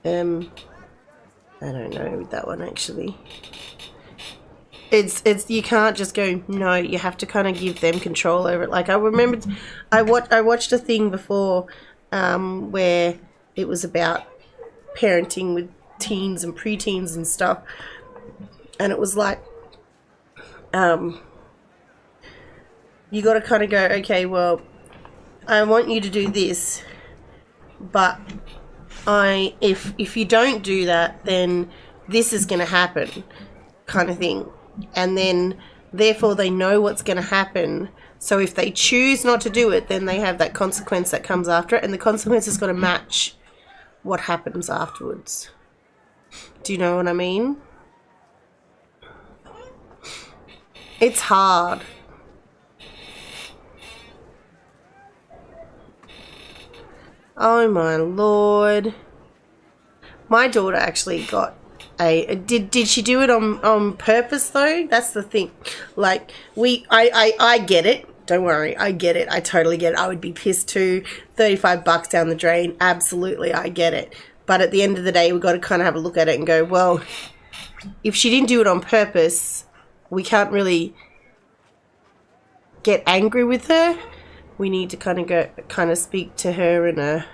[SPEAKER 1] I don't know with that one actually. It's you can't just go no. You have to kind of give them control over it. Like I remembered, I watched a thing before where it was about parenting with teens and preteens and stuff, and it was like you got to kind of go, okay, well, I want you to do this, but if you don't do that, then this is going to happen, kind of thing. And then therefore they know what's going to happen. So if they choose not to do it, then they have that consequence that comes after it, and the consequence is going to match what happens afterwards. Do you know what I mean? It's hard. Oh my lord. My daughter actually got a did she do it on purpose though? That's the thing. Like I get it. Don't worry, I get it. I totally get it. I would be pissed too. $35 down the drain. Absolutely, I get it. But at the end of the day, we've got to kind of have a look at it and go, well, if she didn't do it on purpose, we can't really get angry with her. We need to kind of speak to her in a,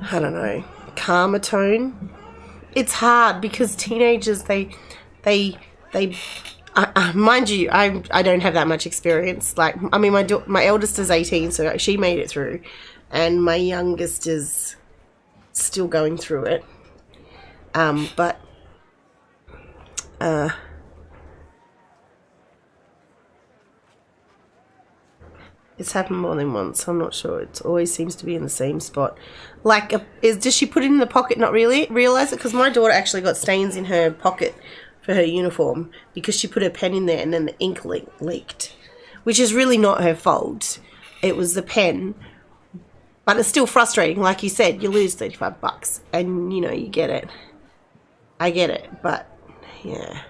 [SPEAKER 1] I don't know, calmer tone. It's hard because teenagers, they mind you, I don't have that much experience. Like, I mean, my eldest is 18, so she made it through, and my youngest is still going through it. But it's happened more than once. I'm not sure. It always seems to be in the same spot. Like, does she put it in the pocket, not really realize it? Because my daughter actually got stains in her pocket for her uniform because she put her pen in there and then the ink leaked, which is really not her fault. It was the pen. But it's still frustrating. Like you said, you lose $35 and, you know, you get it. I get it. But, yeah.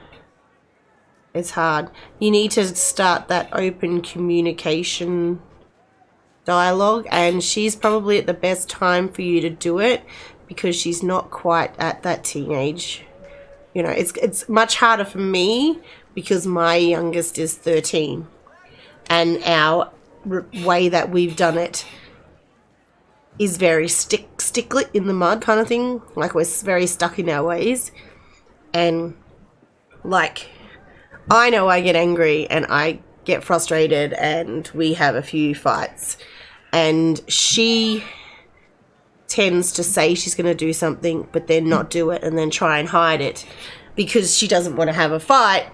[SPEAKER 1] It's hard. You need to start that open communication dialogue, and she's probably at the best time for you to do it because she's not quite at that teenage. You know, it's much harder for me because my youngest is 13, and our way that we've done it is very stickly in the mud kind of thing. Like, we're very stuck in our ways, and like, I know I get angry and I get frustrated and we have a few fights, and she tends to say she's going to do something but then not do it and then try and hide it because she doesn't want to have a fight.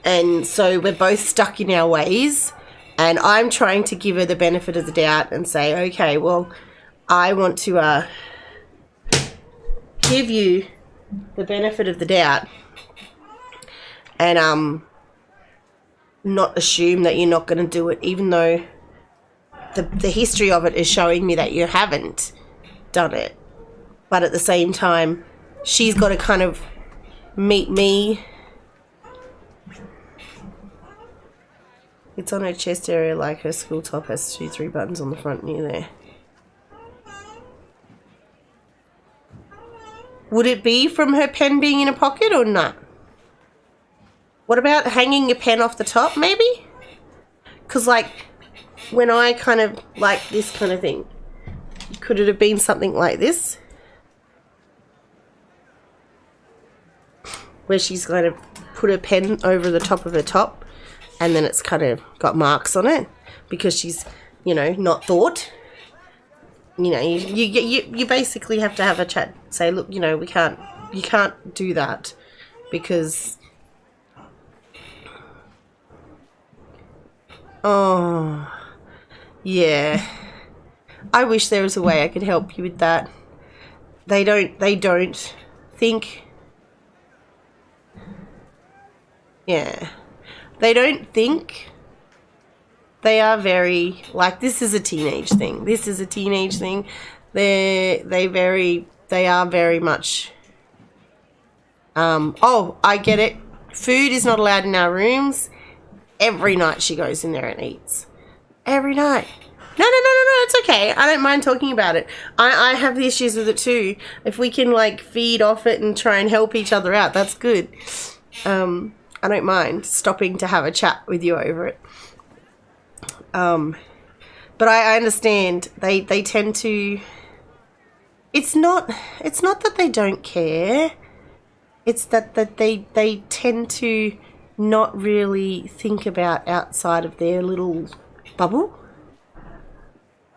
[SPEAKER 1] And so we're both stuck in our ways, and I'm trying to give her the benefit of the doubt and say, okay, well, I want to give you the benefit of the doubt and not assume that you're not going to do it, even though the history of it is showing me that you haven't done it. But at the same time, she's got to kind of meet me. It's on her chest area, like her school top has 3 buttons on the front near there. Would it be from her pen being in a pocket or not? What about hanging your pen off the top, maybe? Because, like, when I kind of, like, this kind of thing, could it have been something like this? Where she's kind of put her pen over the top of her top, and then it's kind of got marks on it because she's, you know, not thought. You know, you basically have to have a chat. Say, look, you know, you can't do that because... Oh, yeah. I wish there was a way I could help you with that. They don't think. Yeah. They don't think. They are very, like, this is a teenage thing. This is a teenage thing. They are very much, oh, I get it. Food is not allowed in our rooms. Every night she goes in there and eats. Every night. No, it's okay. I don't mind talking about it. I have the issues with it too. If we can, like, feed off it and try and help each other out, that's good. I don't mind stopping to have a chat with you over it. But I understand. They tend to... It's not that they don't care. It's that they tend to not really think about outside of their little bubble.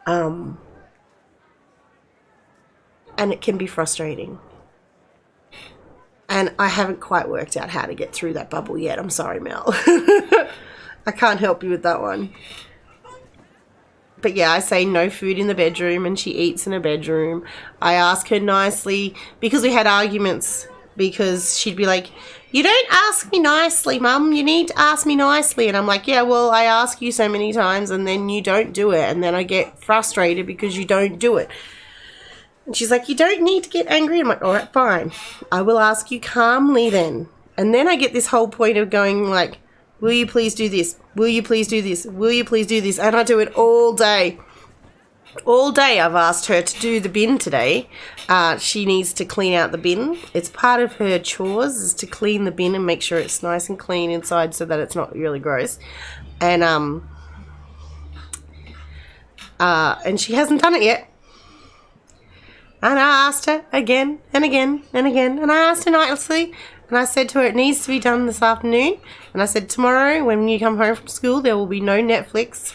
[SPEAKER 1] And it can be frustrating. And I haven't quite worked out how to get through that bubble yet. I'm sorry, Mel. I can't help you with that one. But yeah, I say no food in the bedroom and she eats in her bedroom. I ask her nicely because we had arguments, because she'd be like, you don't ask me nicely, Mum. You need to ask me nicely. And I'm like, yeah, well, I ask you so many times and then you don't do it. And then I get frustrated because you don't do it. And she's like, you don't need to get angry. I'm like, all right, fine. I will ask you calmly then. And then I get this whole point of going like, will you please do this? Will you please do this? Will you please do this? And I do it all day. All day I've asked her to do the bin today. She needs to clean out the bin. It's part of her chores is to clean the bin and make sure it's nice and clean inside so that it's not really gross. And she hasn't done it yet. And I asked her again and again and again. And I asked her nicely. And I said to her, it needs to be done this afternoon. And I said, tomorrow when you come home from school, there will be no Netflix,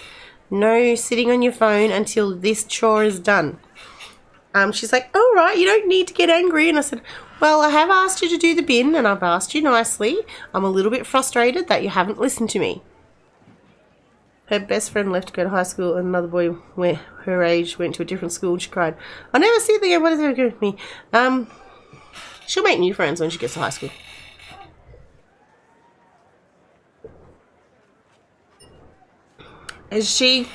[SPEAKER 1] no sitting on your phone until this chore is done. She's like, all right, you don't need to get angry. And I said, well, I have asked you to do the bin and I've asked you nicely. I'm a little bit frustrated that you haven't listened to me. Her best friend left to go to high school and another boy her age went to a different school. She cried, I'll never see them again. What is it going with me? She'll make new friends when she gets to high school. Is she...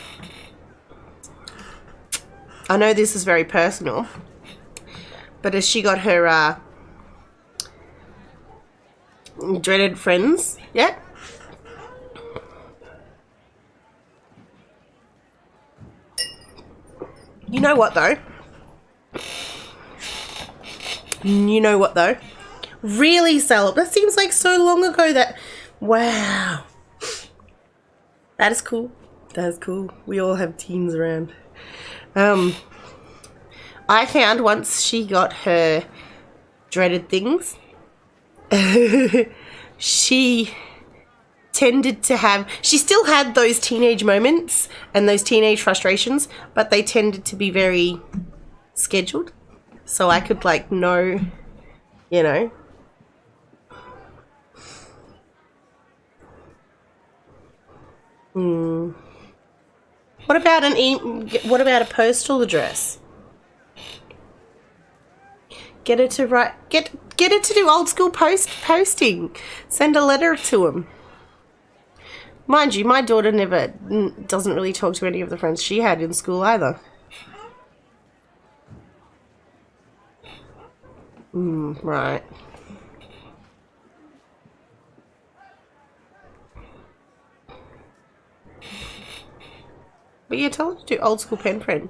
[SPEAKER 1] I know this is very personal, but has she got her dreaded friends yet? You know what though? You know what though? Really, Sal, that seems like so long ago that... Wow. That is cool. That is cool. We all have teens around. I found once she got her dreaded things, she tended to have... She still had those teenage moments and those teenage frustrations, but they tended to be very scheduled. So I could, like, know, you know. What about a postal address? Get her to write. Get her to do old school posting. Send a letter to them. Mind you, my daughter doesn't really talk to any of the friends she had in school either. Right. But yeah, tell her to do old school pen friend.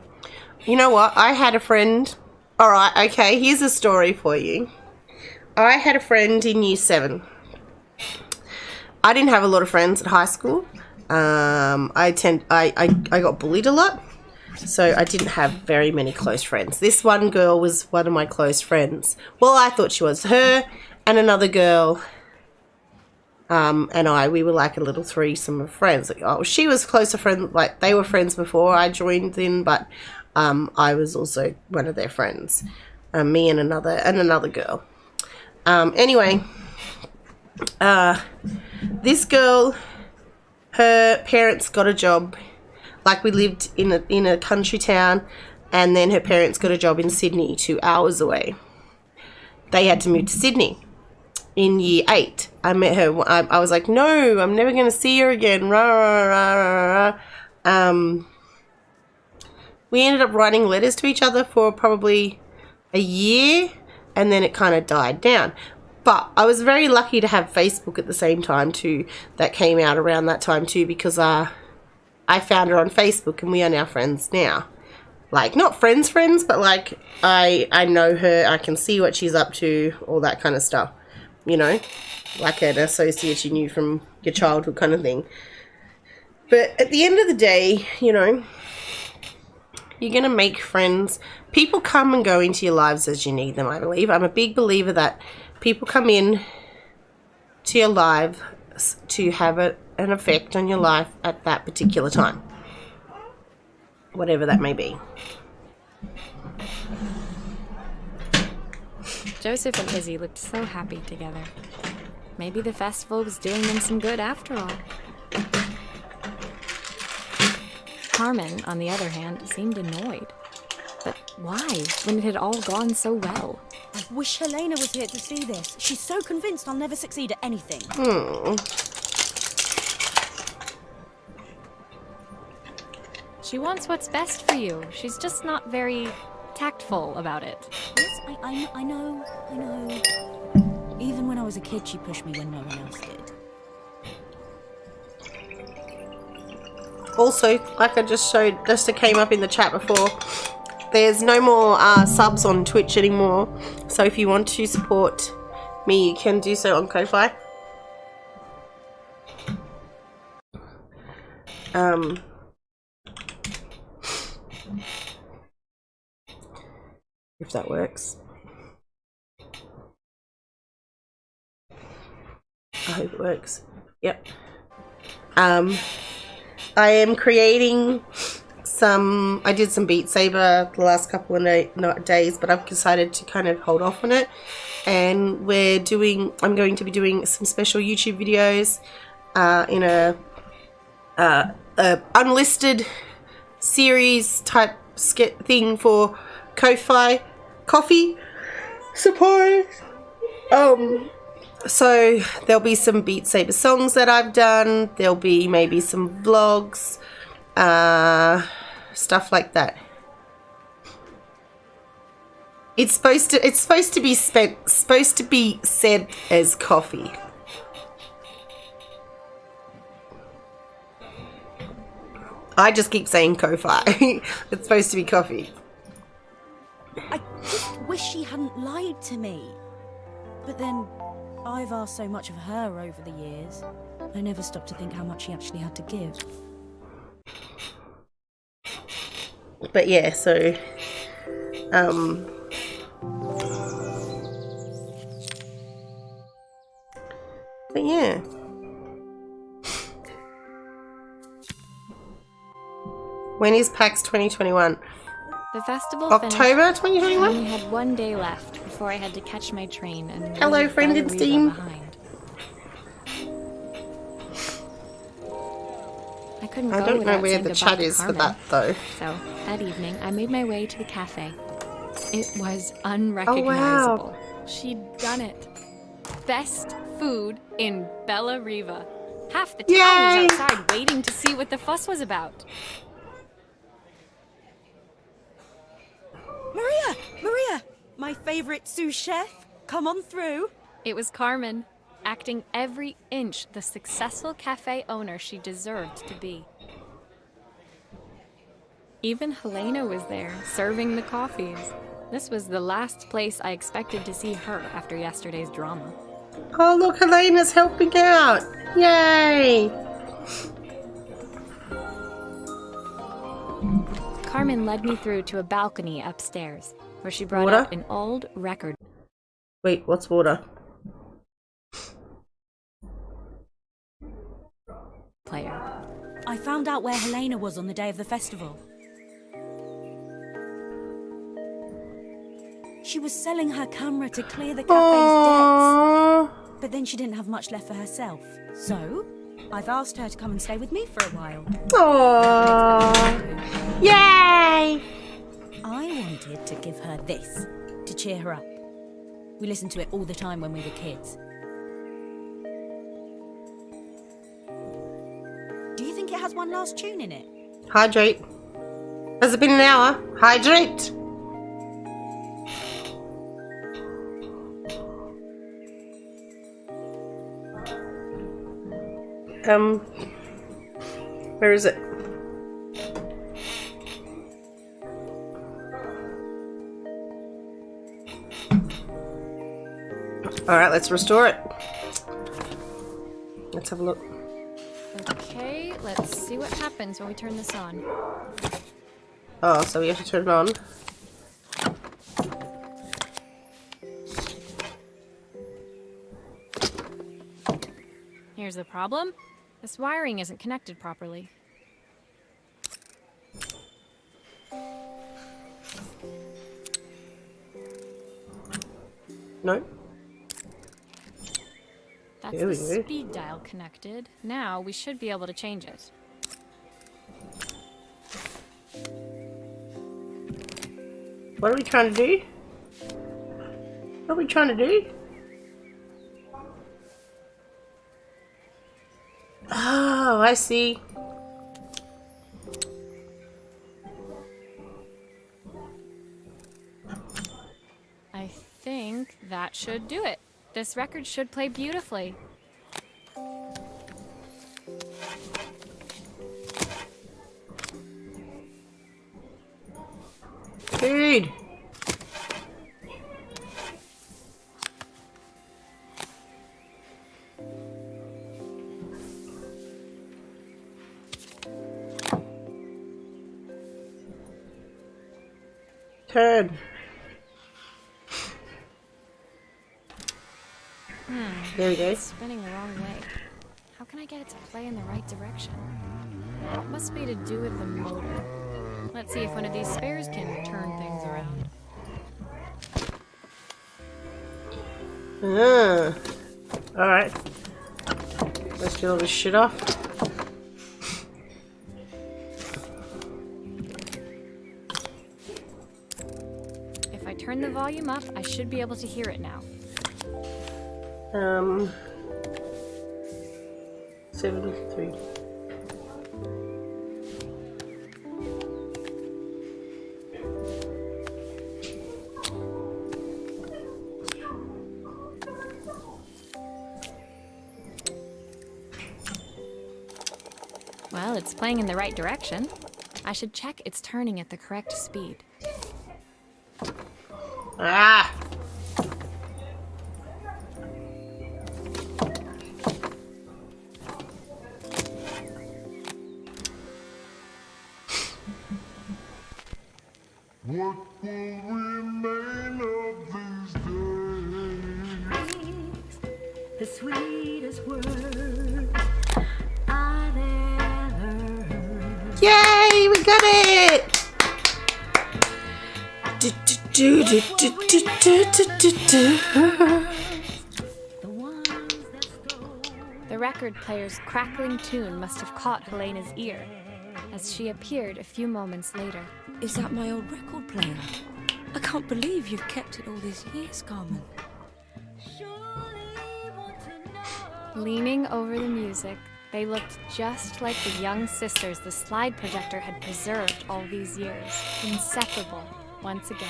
[SPEAKER 1] You know what? I had a friend. Alright, okay, here's a story for you. I had a friend in year 7. I didn't have a lot of friends at high school. I got bullied a lot. So I didn't have very many close friends. This one girl was one of my close friends. Well, I thought she was. Her and another girl and we were like a little threesome of friends. Like, she was closer friend, like they were friends before I joined in, but I was also one of their friends. Me and another girl. Anyway, this girl, her parents got a job. Like, we lived in a country town, and then her parents got a job in Sydney, 2 hours away. They had to move to Sydney. In year 8, I met her. I was like, no, I'm never going to see her again. Rah, rah, rah, rah, rah. We ended up writing letters to each other for probably a year, and then it kind of died down. But I was very lucky to have Facebook at the same time too. That came out around that time too, because I found her on Facebook and we are now friends now. Like, not friends, but like I know her, I can see what she's up to, all that kind of stuff. You know, like an associate you knew from your childhood kind of thing. But at the end of the day, you know, you're going to make friends. People come and go into your lives as you need them, I believe. I'm a big believer that people come in to your live to have an effect on your life at that particular time, whatever that may be.
[SPEAKER 2] Joseph and Izzy looked so happy together. Maybe the festival was doing them some good after all. Carmen, on the other hand, seemed annoyed. But why, when it had all gone so well?
[SPEAKER 6] I wish Helena was here to see this. She's so convinced I'll never succeed at anything.
[SPEAKER 2] She wants what's best for you. She's just not very tactful about it.
[SPEAKER 6] Yes, I know. Even when I was a kid, she pushed me when no one else did.
[SPEAKER 1] Also, like I just showed, just came up in the chat before, there's no more subs on Twitch anymore. So if you want to support me, you can do so on Ko-Fi. If that works. I hope it works. Yep. I am creating some, I did some Beat Saber the last couple of days, but I've decided to kind of hold off on it. And I'm going to be doing some special YouTube videos in a unlisted series type thing for Ko-Fi coffee support. So there'll be some Beat Saber songs that I've done. There'll be maybe some vlogs, stuff like that. It's supposed to be said as coffee. I just keep saying Ko-Fi. It's supposed to be coffee.
[SPEAKER 6] I just wish she hadn't lied to me. But then, I've asked so much of her over the years. I never stopped to think how much she actually had to give.
[SPEAKER 1] But yeah, so but yeah. When is PAX 2021?
[SPEAKER 2] The festival
[SPEAKER 1] October
[SPEAKER 2] finished,
[SPEAKER 1] 2021?
[SPEAKER 2] I only had one day left before I had to catch my train and
[SPEAKER 1] Hello,
[SPEAKER 2] leave
[SPEAKER 1] friend in
[SPEAKER 2] Bellariva
[SPEAKER 1] Steam.
[SPEAKER 2] behind. I couldn't
[SPEAKER 1] I
[SPEAKER 2] go
[SPEAKER 1] don't know
[SPEAKER 2] without
[SPEAKER 1] where
[SPEAKER 2] saying
[SPEAKER 1] the
[SPEAKER 2] goodbye
[SPEAKER 1] chat
[SPEAKER 2] to
[SPEAKER 1] is for
[SPEAKER 2] Carmen.
[SPEAKER 1] that though.
[SPEAKER 2] So that evening, I made my way to the cafe. It was
[SPEAKER 1] Oh,
[SPEAKER 2] unrecognizable. She'd done it. Best food in Bellariva. Half the town
[SPEAKER 1] Yay!
[SPEAKER 2] was outside waiting to see what the fuss was about.
[SPEAKER 6] Maria! My favourite sous chef. Come on through.
[SPEAKER 2] It was Carmen, acting every inch the successful cafe owner she deserved to be. Even Helena was there, serving the coffees. This was the last place I expected to see her after yesterday's drama.
[SPEAKER 1] Oh look, Helena's helping out! Yay!
[SPEAKER 2] Carmen led me through to a balcony upstairs, where she brought
[SPEAKER 1] Water?
[SPEAKER 2] out an old record
[SPEAKER 1] Wait, what's water?
[SPEAKER 2] player.
[SPEAKER 6] I found out where Helena was on the day of the festival. She was selling her camera to clear the cafe's debts. But then she didn't have much left for herself. So, I've asked her to come and stay with me for a while.
[SPEAKER 1] Aww. Yay!
[SPEAKER 6] I wanted to give her this, to cheer her up. We listened to it all the time when we were kids. Do you think it has one last tune in it?
[SPEAKER 1] Hydrate. Has it been an hour? Hydrate! Where is it? Alright, let's restore it. Let's have a look.
[SPEAKER 2] Okay, let's see what happens when we turn this on.
[SPEAKER 1] Oh, so we have to turn it on.
[SPEAKER 2] Here's the problem. This wiring isn't connected properly.
[SPEAKER 1] No.
[SPEAKER 2] That's
[SPEAKER 1] There we
[SPEAKER 2] the
[SPEAKER 1] go.
[SPEAKER 2] speed dial connected. Now we should be able to change it.
[SPEAKER 1] What are we trying to do? What are we trying to do? Oh, I see.
[SPEAKER 2] I think that should do it. This record should play beautifully.
[SPEAKER 1] Dude. Turn. There we go.
[SPEAKER 2] It's spinning the wrong way. How can I get it to play in the right direction? It must be to do with the motor. Let's see if one of these spares can turn things around.
[SPEAKER 1] Alright. Let's get all this shit off.
[SPEAKER 2] If I turn the volume up, I should be able to hear it now.
[SPEAKER 1] 73.
[SPEAKER 2] Well, it's playing in the right direction. I should check it's turning at the correct speed.
[SPEAKER 1] Ah!
[SPEAKER 8] What will remain of these days?
[SPEAKER 4] The sweetest words I've ever heard.
[SPEAKER 1] Yay! We got it!
[SPEAKER 4] The ones that stole.
[SPEAKER 2] The record player's crackling tune must have caught Helena's ear, as she appeared a few moments later.
[SPEAKER 7] Is that my old record player? I can't believe you've kept it all these years, Carmen.
[SPEAKER 4] Surely want to know.
[SPEAKER 2] Leaning over the music, they looked just like the young sisters the slide projector had preserved all these years, inseparable once again.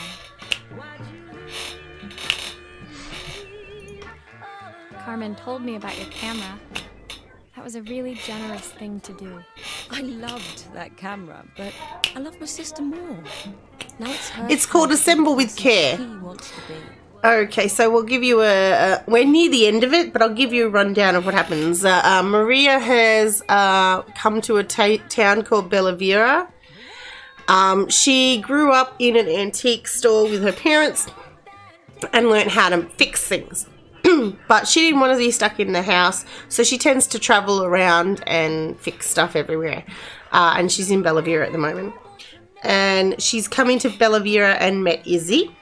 [SPEAKER 2] Carmen told me about your camera. That was a really generous thing to do.
[SPEAKER 7] I loved that camera, but I love my sister more. Now it's her.
[SPEAKER 1] It's called
[SPEAKER 7] turn to
[SPEAKER 1] Assemble with
[SPEAKER 7] be the
[SPEAKER 1] Care.
[SPEAKER 7] person He wants to be.
[SPEAKER 1] Okay, so we'll give you we're near the end of it, but I'll give you a rundown of what happens. Maria has come to a town called Bellariva. She grew up in an antique store with her parents and learned how to fix things. But she didn't want to be stuck in the house, so she tends to travel around and fix stuff everywhere. And she's in Bellariva at the moment. And she's come into Bellariva and met Izzy.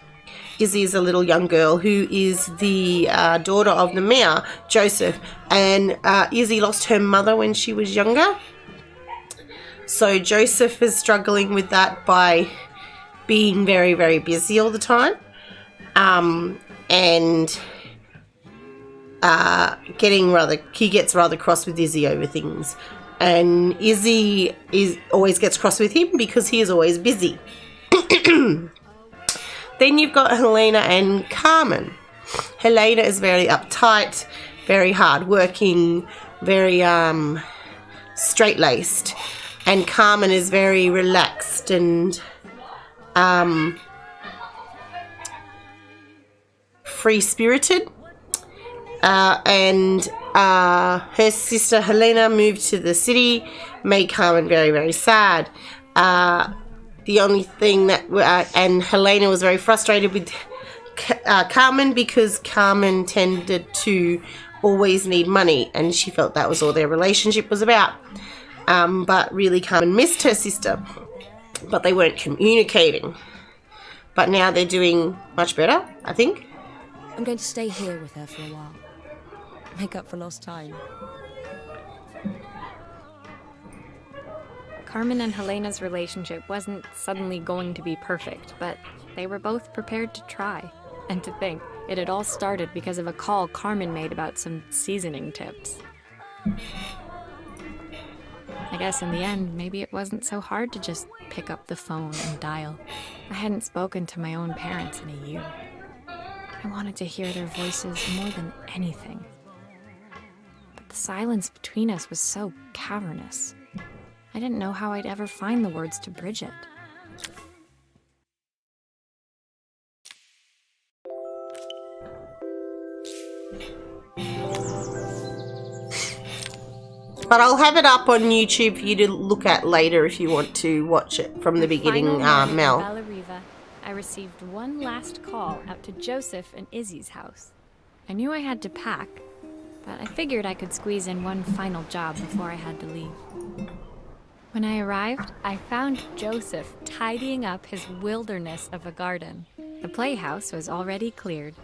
[SPEAKER 1] Izzy is a little young girl who is the daughter of the mayor, Joseph. And Izzy lost her mother when she was younger. So Joseph is struggling with that by being very, very busy all the time. And he gets rather cross with Izzy over things. And Izzy always gets cross with him because he is always busy. Then you've got Helena and Carmen. Helena is very uptight, very hardworking, very straight-laced. And Carmen is very relaxed and free-spirited. And her sister Helena moved to the city, made Carmen very, very sad. The only thing that, and Helena was very frustrated with Carmen because Carmen tended to always need money, and she felt that was all their relationship was about. But really Carmen missed her sister, but they weren't communicating. But now they're doing much better, I think.
[SPEAKER 7] I'm going to stay here with her for a while. Make up for lost time.
[SPEAKER 2] Carmen and Helena's relationship wasn't suddenly going to be perfect, but they were both prepared to try. And to think, it had all started because of a call Carmen made about some seasoning tips. I guess in the end, maybe it wasn't so hard to just pick up the phone and dial. I hadn't spoken to my own parents in a year. I wanted to hear their voices more than anything. But the silence between us was so cavernous. I didn't know how I'd ever find the words to bridge it.
[SPEAKER 1] But I'll have it up on YouTube for you to look at later if you want to watch it from the beginning, Mel.
[SPEAKER 2] Bellariva, I received one last call out to Joseph and Izzy's house. I knew I had to pack, but I figured I could squeeze in one final job before I had to leave. When I arrived, I found Joseph tidying up his wilderness of a garden. The playhouse was already cleared.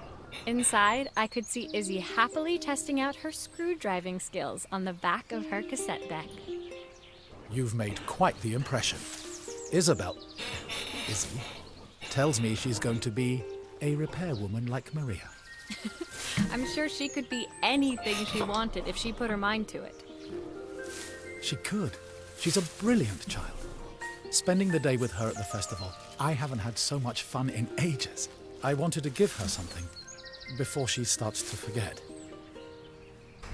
[SPEAKER 2] Inside, I could see Izzy happily testing out her screw-driving skills on the back of her cassette deck.
[SPEAKER 5] You've made quite the impression. Izzy, tells me she's going to be a repairwoman like Maria.
[SPEAKER 2] I'm sure she could be anything she wanted if she put her mind to it.
[SPEAKER 5] She could. She's a brilliant child. Spending the day with her at the festival, I haven't had so much fun in ages. I wanted to give her something before she starts to forget.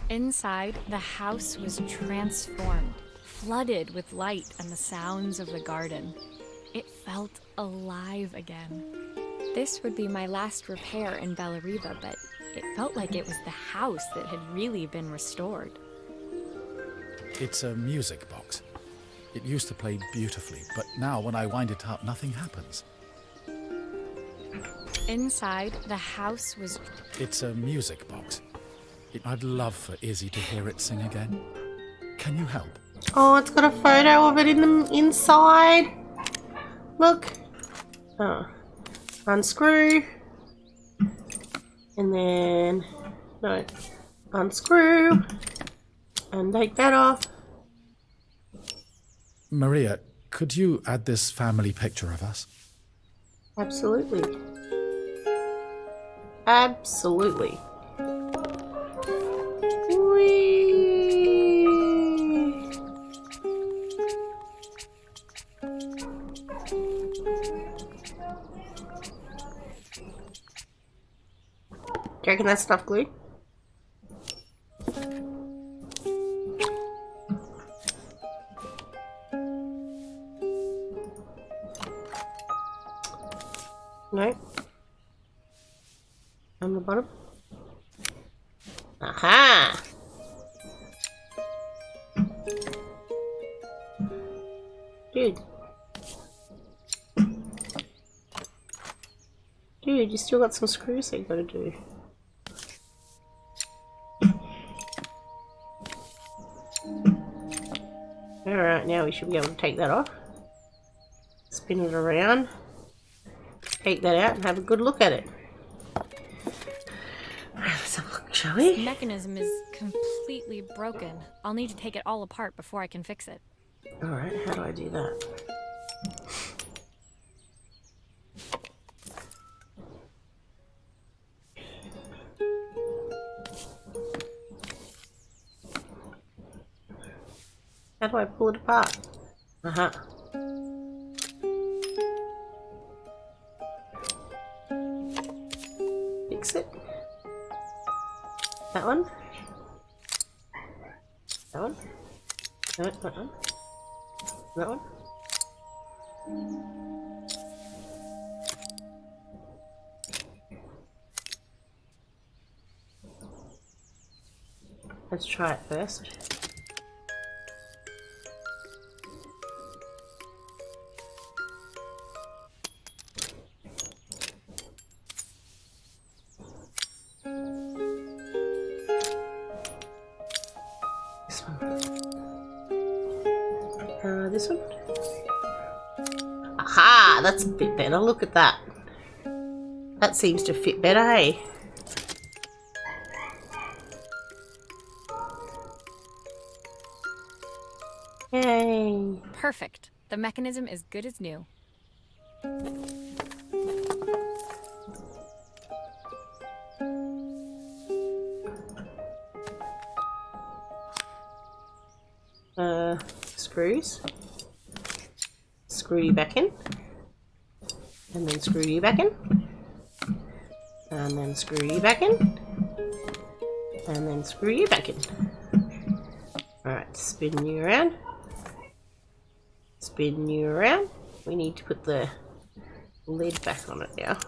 [SPEAKER 2] Inside, the house was transformed, flooded with light and the sounds of the garden. It felt alive again. This would be my last repair in Bellariva, but it felt like it was the house that had really been restored.
[SPEAKER 5] It's a music box. It used to play beautifully, but now when I wind it up, nothing happens.
[SPEAKER 2] Inside, the house was...
[SPEAKER 5] It's a music box. I'd love for Izzy to hear it sing again. Can you help?
[SPEAKER 1] Oh, it's got a photo of it in the inside. Look. Oh. Unscrew. And then... No. Unscrew. And take that off.
[SPEAKER 5] Maria, could you add this family picture of us?
[SPEAKER 1] Absolutely. Absolutely. Whee! Do you reckon that's enough glue? No. On the bottom. Aha! Dude. Dude, you still got some screws that you gotta do. Alright, now we should be able to take that off. Spin it around. Take that out and have a good look at it. Alright, let's have a look, shall we?
[SPEAKER 2] The mechanism is completely broken. I'll need to take it all apart before I can fix it.
[SPEAKER 1] Alright, how do I do that? How do I pull it apart? Uh-huh. Fix it. That one? That one? No, that one? That one? Let's try it first. This one. Aha! That's a bit better. Look at that. That seems to fit better, hey? Yay!
[SPEAKER 2] Perfect. The mechanism is good as new.
[SPEAKER 1] Screws. Screw you back in. And then screw you back in. And then screw you back in. And then screw you back in. Alright, spin you around. Spin you around. We need to put the lid back on it now.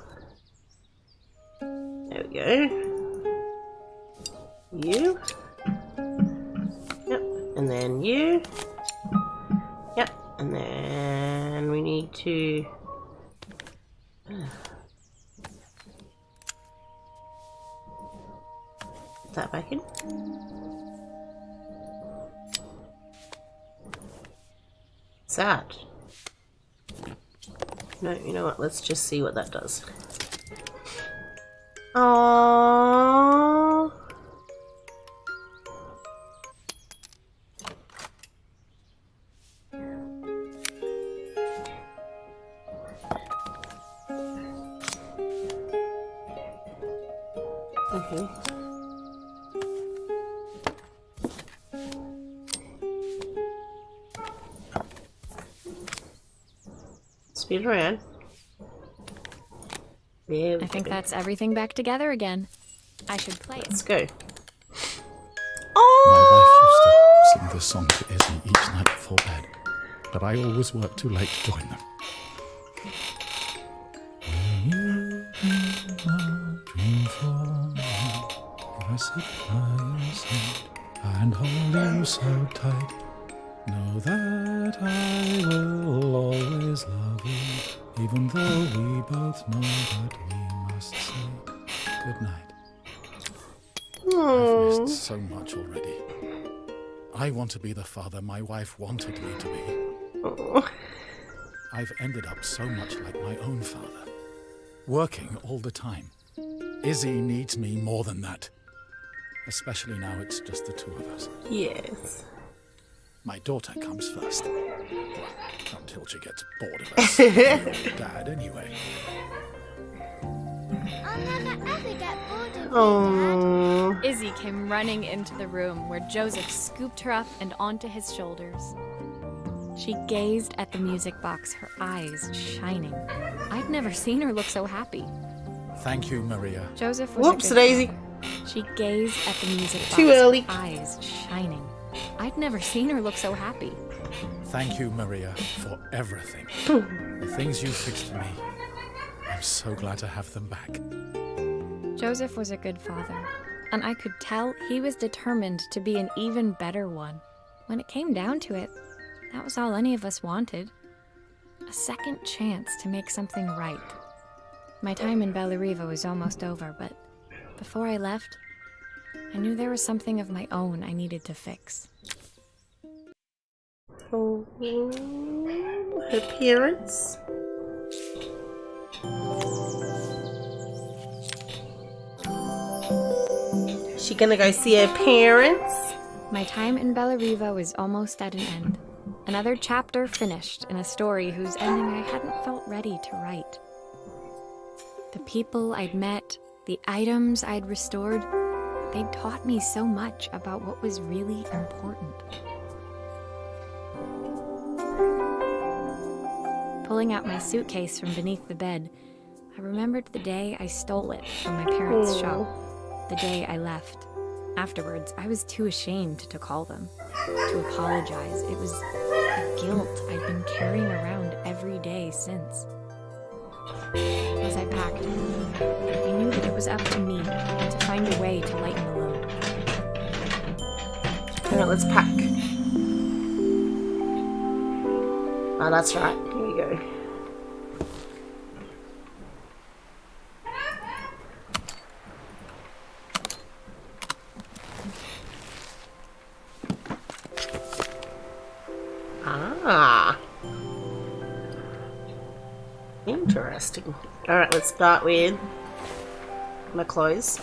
[SPEAKER 1] There we go. You. Yep. And then you. Yep. And then we need to put that back in. What's that? No, you know what? Let's just see what that does. Aww. Okay. Spin around. There we
[SPEAKER 2] I think
[SPEAKER 1] go.
[SPEAKER 2] that's everything back together again. I should play
[SPEAKER 1] Let's
[SPEAKER 2] it.
[SPEAKER 1] go.
[SPEAKER 5] My wife used to
[SPEAKER 1] Oh!
[SPEAKER 5] sing this song to Izzy each night before bed, but I always worked too late to join them. Dream for me, if I sit by your side and hold you so tight. Know that I will always love you, even though we both know that we must say goodnight. I've missed so much already. I want to be the father my wife wanted me to be.
[SPEAKER 1] Oh.
[SPEAKER 5] I've ended up so much like my own father, working all the time. Izzy needs me more than that, especially now it's just the two of us.
[SPEAKER 1] Yes.
[SPEAKER 5] My daughter comes first. Well, until she gets bored of us. Dad, anyway.
[SPEAKER 3] I'll never ever get bored of you,
[SPEAKER 1] Oh.
[SPEAKER 2] Izzy came running into the room where Joseph scooped her up and onto his shoulders. She gazed at the music box, her eyes shining. I'd never seen her look so happy.
[SPEAKER 5] Thank you, Maria.
[SPEAKER 2] Joseph was
[SPEAKER 1] Whoops,
[SPEAKER 2] a good
[SPEAKER 1] Daisy.
[SPEAKER 2] father. She gazed at the music box,
[SPEAKER 1] Too early.
[SPEAKER 2] her eyes shining. I'd never seen her look so happy.
[SPEAKER 5] Thank you, Maria, for everything. The things you fixed for me. I'm so glad to have them back.
[SPEAKER 2] Joseph was a good father, and I could tell he was determined to be an even better one. When it came down to it, that was all any of us wanted. A second chance to make something right. My time in Bellariva was almost over, but before I left, I knew there was something of my own I needed to fix.
[SPEAKER 1] Oh. Her parents. She gonna go see her parents?
[SPEAKER 2] My time in Bellariva was almost at an end. Another chapter finished in a story whose ending I hadn't felt ready to write. The people I'd met, the items I'd restored, they'd taught me so much about what was really important. Pulling out my suitcase from beneath the bed, I remembered the day I stole it from my parents' shop, the day I left. Afterwards, I was too ashamed to call them, to apologize. It was a guilt I'd been carrying around every day since. As I packed, I knew that it was up to me to find a way to lighten the load.
[SPEAKER 1] Alright, let's pack. Oh, that's right. Here we go. Ah. Interesting. Alright, let's start with my clothes.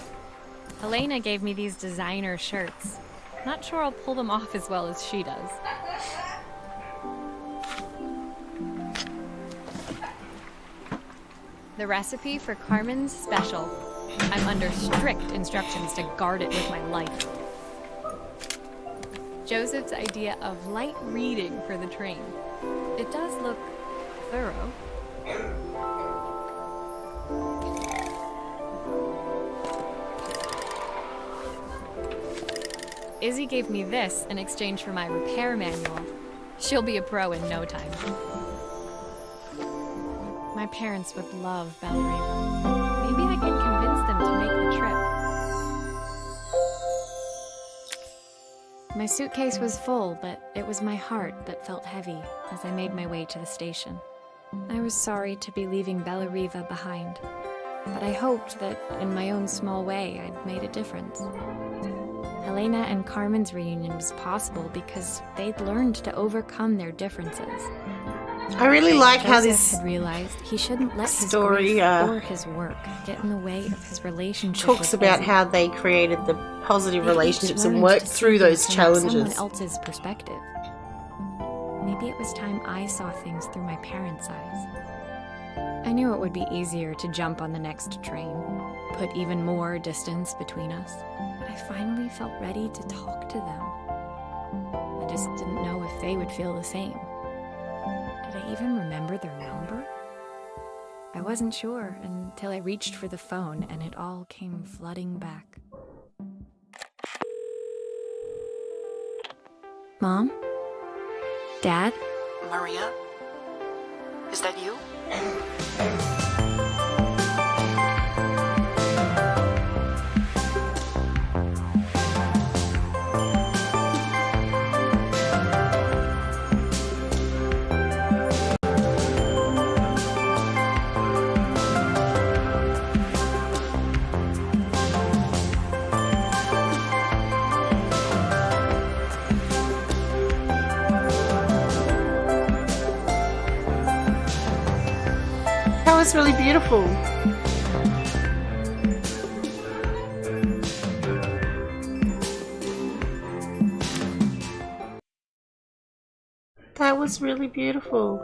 [SPEAKER 2] Helena gave me these designer shirts. Not sure I'll pull them off as well as she does. The recipe for Carmen's special. I'm under strict instructions to guard it with my life. Joseph's idea of light reading for the train. It does look thorough. Izzy gave me this in exchange for my repair manual. She'll be a pro in no time. My parents would love Bellariva. Maybe I can convince them to make the trip. My suitcase was full, but it was my heart that felt heavy as I made my way to the station. I was sorry to be leaving Bellariva behind, but I hoped that in my own small way I'd made a difference. Helena and Carmen's reunion was possible because they'd learned to overcome their differences.
[SPEAKER 1] I really like how
[SPEAKER 2] Joseph
[SPEAKER 1] this
[SPEAKER 2] had realized he shouldn't let his
[SPEAKER 1] story
[SPEAKER 2] grief or his work get in the way of his relationship.
[SPEAKER 1] talks
[SPEAKER 2] with
[SPEAKER 1] about
[SPEAKER 2] Izzy.
[SPEAKER 1] how they created the positive
[SPEAKER 2] They each
[SPEAKER 1] relationships and
[SPEAKER 2] learned
[SPEAKER 1] worked
[SPEAKER 2] to
[SPEAKER 1] through
[SPEAKER 2] see
[SPEAKER 1] those
[SPEAKER 2] things from someone
[SPEAKER 1] challenges.
[SPEAKER 2] else's perspective. Maybe it was time I saw things through my parents' eyes. I knew it would be easier to jump on the next train, put even more distance between us. But I finally felt ready to talk to them. I just didn't know if they would feel the same. Did I even remember their number? I wasn't sure until I reached for the phone and it all came flooding back. Mom? Dad?
[SPEAKER 9] Maria? Is that you?
[SPEAKER 1] That was really beautiful. That was really beautiful.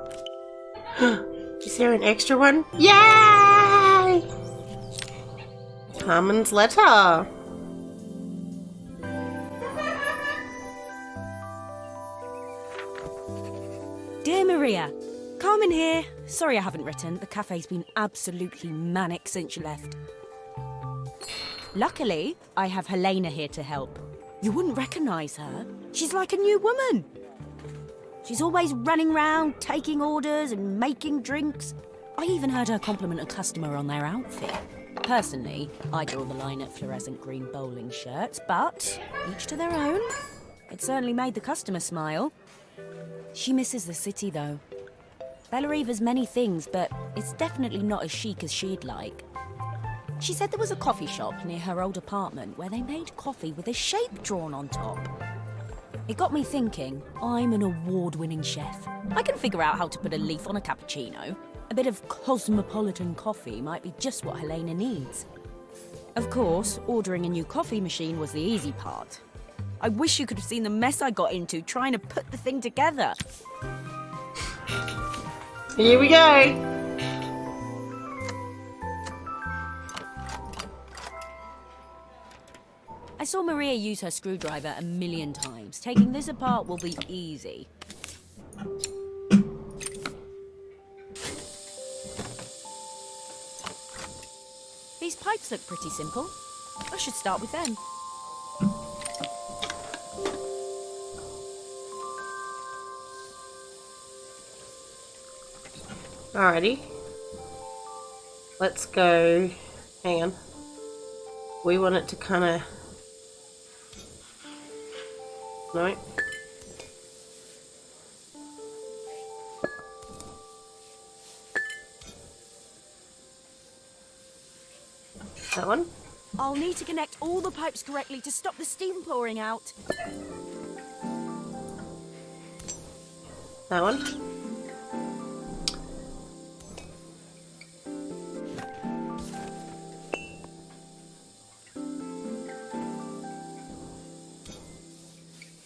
[SPEAKER 1] Is there an extra one? Yay! Carmen's letter.
[SPEAKER 6] Dear Maria, Carmen here. Sorry I haven't written. The cafe's been absolutely manic since you left. Luckily, I have Helena here to help. You wouldn't recognise her. She's like a new woman. She's always running round, taking orders and making drinks. I even heard her compliment a customer on their outfit. Personally, I draw the line at fluorescent green bowling shirts, but each to their own. It certainly made the customer smile. She misses the city, though. Bellariva's many things, but it's definitely not as chic as she'd like. She said there was a coffee shop near her old apartment where they made coffee with a shape drawn on top. It got me thinking, I'm an award-winning chef. I can figure out how to put a leaf on a cappuccino. A bit of cosmopolitan coffee might be just what Helena needs. Of course, ordering a new coffee machine was the easy part. I wish you could have seen the mess I got into trying to put the thing together.
[SPEAKER 1] Here we go.
[SPEAKER 6] I saw Maria use her screwdriver 1,000,000 times. Taking this apart will be easy. These pipes look pretty simple. I should start with them.
[SPEAKER 1] Alrighty. Let's go. Hang on. We want it to kind of... No. That one?
[SPEAKER 6] I'll need to connect all the pipes correctly to stop the steam pouring out.
[SPEAKER 1] That one.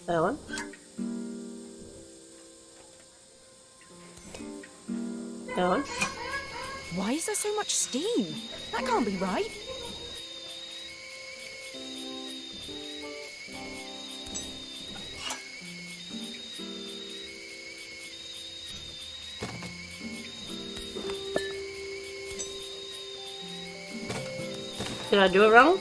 [SPEAKER 1] That one. That one.
[SPEAKER 6] Why is there so much steam? That can't be right.
[SPEAKER 1] Did I do it wrong?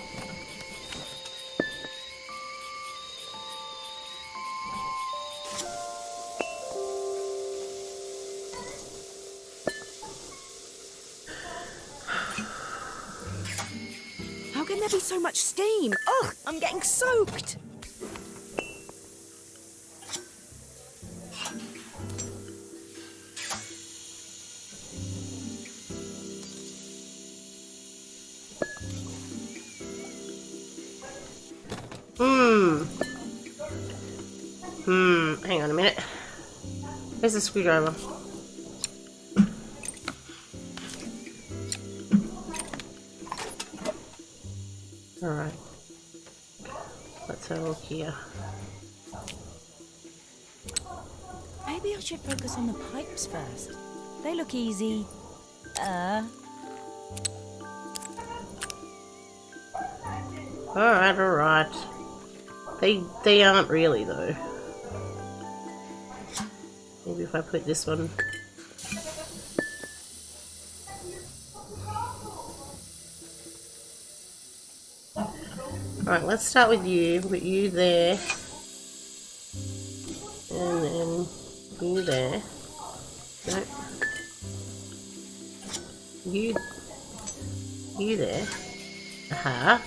[SPEAKER 6] How can there be so much steam? Ugh, I'm getting soaked.
[SPEAKER 1] Hang on a minute. Where's the screwdriver? Alright. Let's have a look here.
[SPEAKER 6] Maybe I should focus on the pipes first. They look easy.
[SPEAKER 1] Alright. They aren't really though. Maybe if I put this one. Alright, let's start with you. Put you there. And then you there. No. You there. Aha.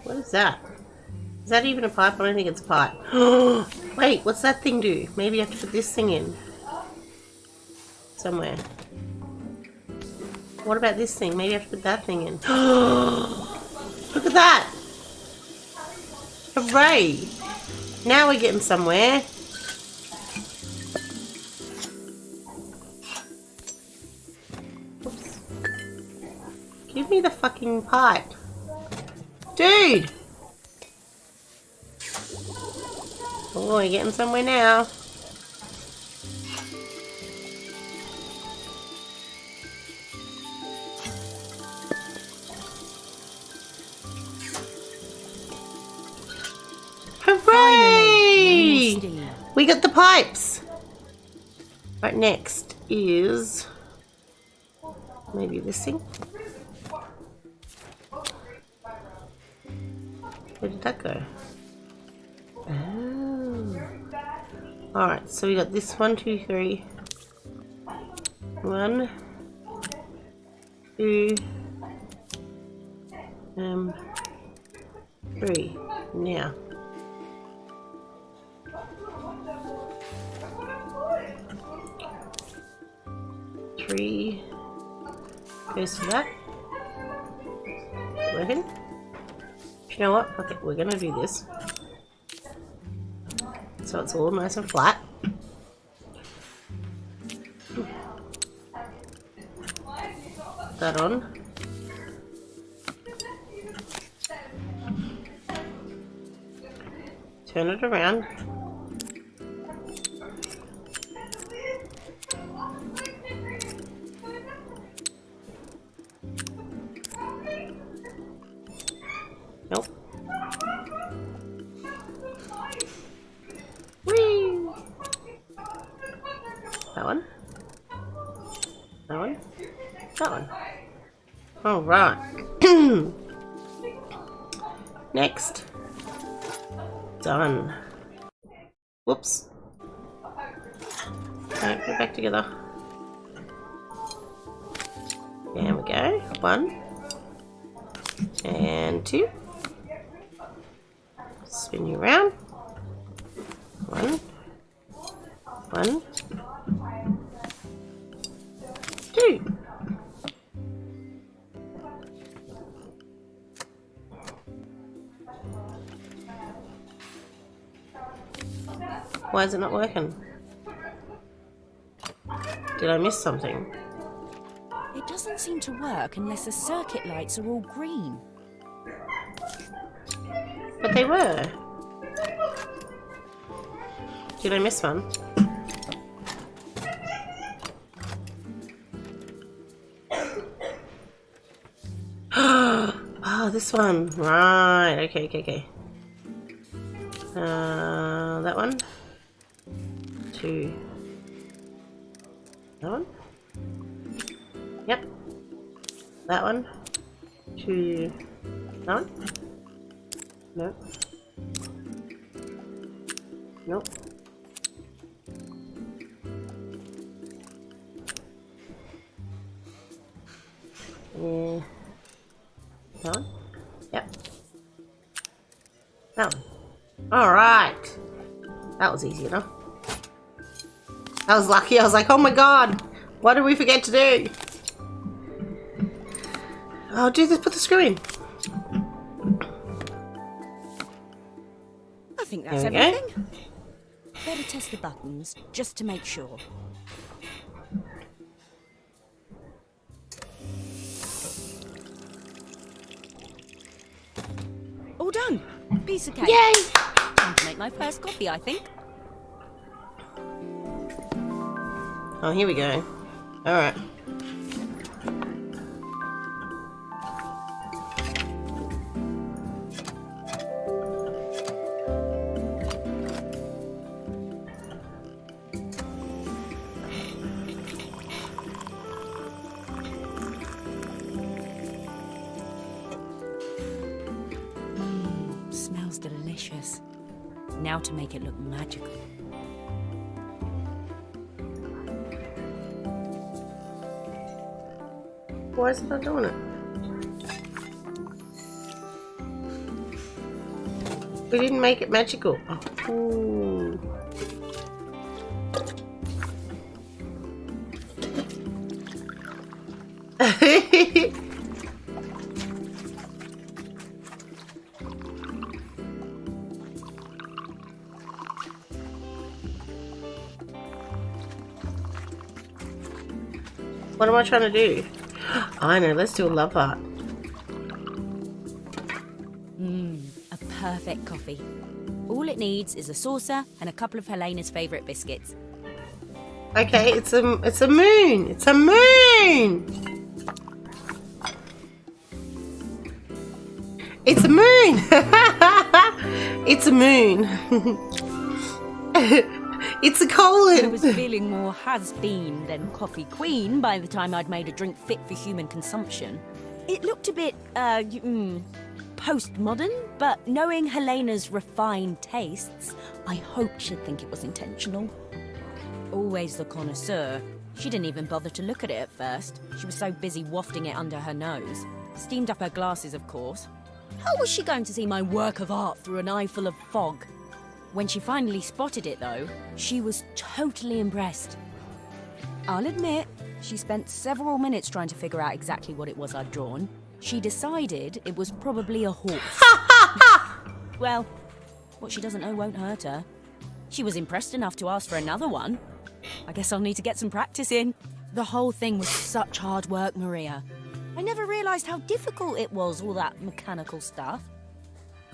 [SPEAKER 1] What is that? Is that even a pipe? I don't think it's a pipe. Wait, what's that thing do? Maybe I have to put this thing in. Somewhere. What about this thing? Maybe I have to put that thing in. Look at that! Hooray! Now we're getting somewhere. Oops. Give me the fucking pipe. Dude! Oh, we're getting somewhere now. Hooray! We got the pipes! Right, next is maybe this thing. Where did that go? Oh. Alright, so we got this 1, 2, 3. 1, 2, 3. Now. Three goes to that. Working. You know what? Okay, we're gonna do this. So it's all nice and flat. That on. Turn it around. Nope. Whee! That one. That one. That one. All right. Next. Done. Whoops. Okay, put it back together. There we go. 1. And 2. spin you around. 1, 1, 2. Why is it not working? Did I miss something?
[SPEAKER 7] It doesn't seem to work unless the circuit lights are all green.
[SPEAKER 1] But they were. Did I miss one? Oh, this one. Right. Okay, okay, okay. That one. 2. That one. Yep. That one. 2. That one. Nope. Nope. Yeah. That one? Yep. That one. Alright. That was easy enough. That was lucky. I was like, oh my god. What did we forget to do? Oh, do this. Put the screw in.
[SPEAKER 7] I think that's
[SPEAKER 1] There we
[SPEAKER 7] everything. Better test the buttons, just to make sure. All done. Piece of cake.
[SPEAKER 1] Yay!
[SPEAKER 7] Time to make my first coffee, I think.
[SPEAKER 1] Oh, here we go. Alright.
[SPEAKER 7] Smells delicious. Now to make it look magical.
[SPEAKER 1] Why is it not doing it? We didn't make it magical. Oh. Ooh. What am I trying to do? I know, let's do a love art.
[SPEAKER 7] A perfect coffee. All it needs is a saucer and a couple of Helena's favourite biscuits.
[SPEAKER 1] Okay, it's a moon. It's a moon. It's a moon. It's a moon. It's a colon.
[SPEAKER 7] I was feeling more has-been than coffee queen by the time I'd made a drink fit for human consumption. It looked a bit, postmodern, but knowing Helena's refined tastes, I hoped she'd think it was intentional. Always the connoisseur. She didn't even bother to look at it at first. She was so busy wafting it under her nose. Steamed up her glasses, of course. How was she going to see my work of art through an eye full of fog? When she finally spotted it, though, she was totally impressed. I'll admit, she spent several minutes trying to figure out exactly what it was I'd drawn. She decided it was probably a horse. Well, what she doesn't know won't hurt her. She was impressed enough to ask for another one. I guess I'll need to get some practice in. The whole thing was such hard work, Maria. I never realised how difficult it was, all that mechanical stuff.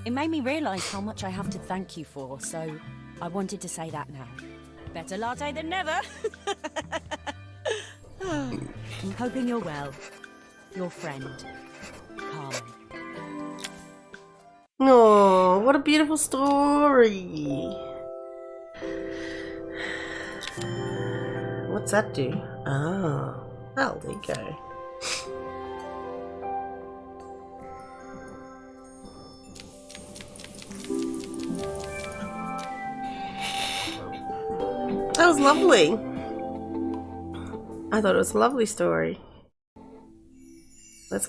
[SPEAKER 7] It made me realise how much I have to thank you for, so I wanted to say that now. Better latte than never. I'm hoping you're well. Your friend, Carmen.
[SPEAKER 1] Oh, what a beautiful story. What's that do? Oh, there you go. That was lovely. I thought it was a lovely story. Let's go.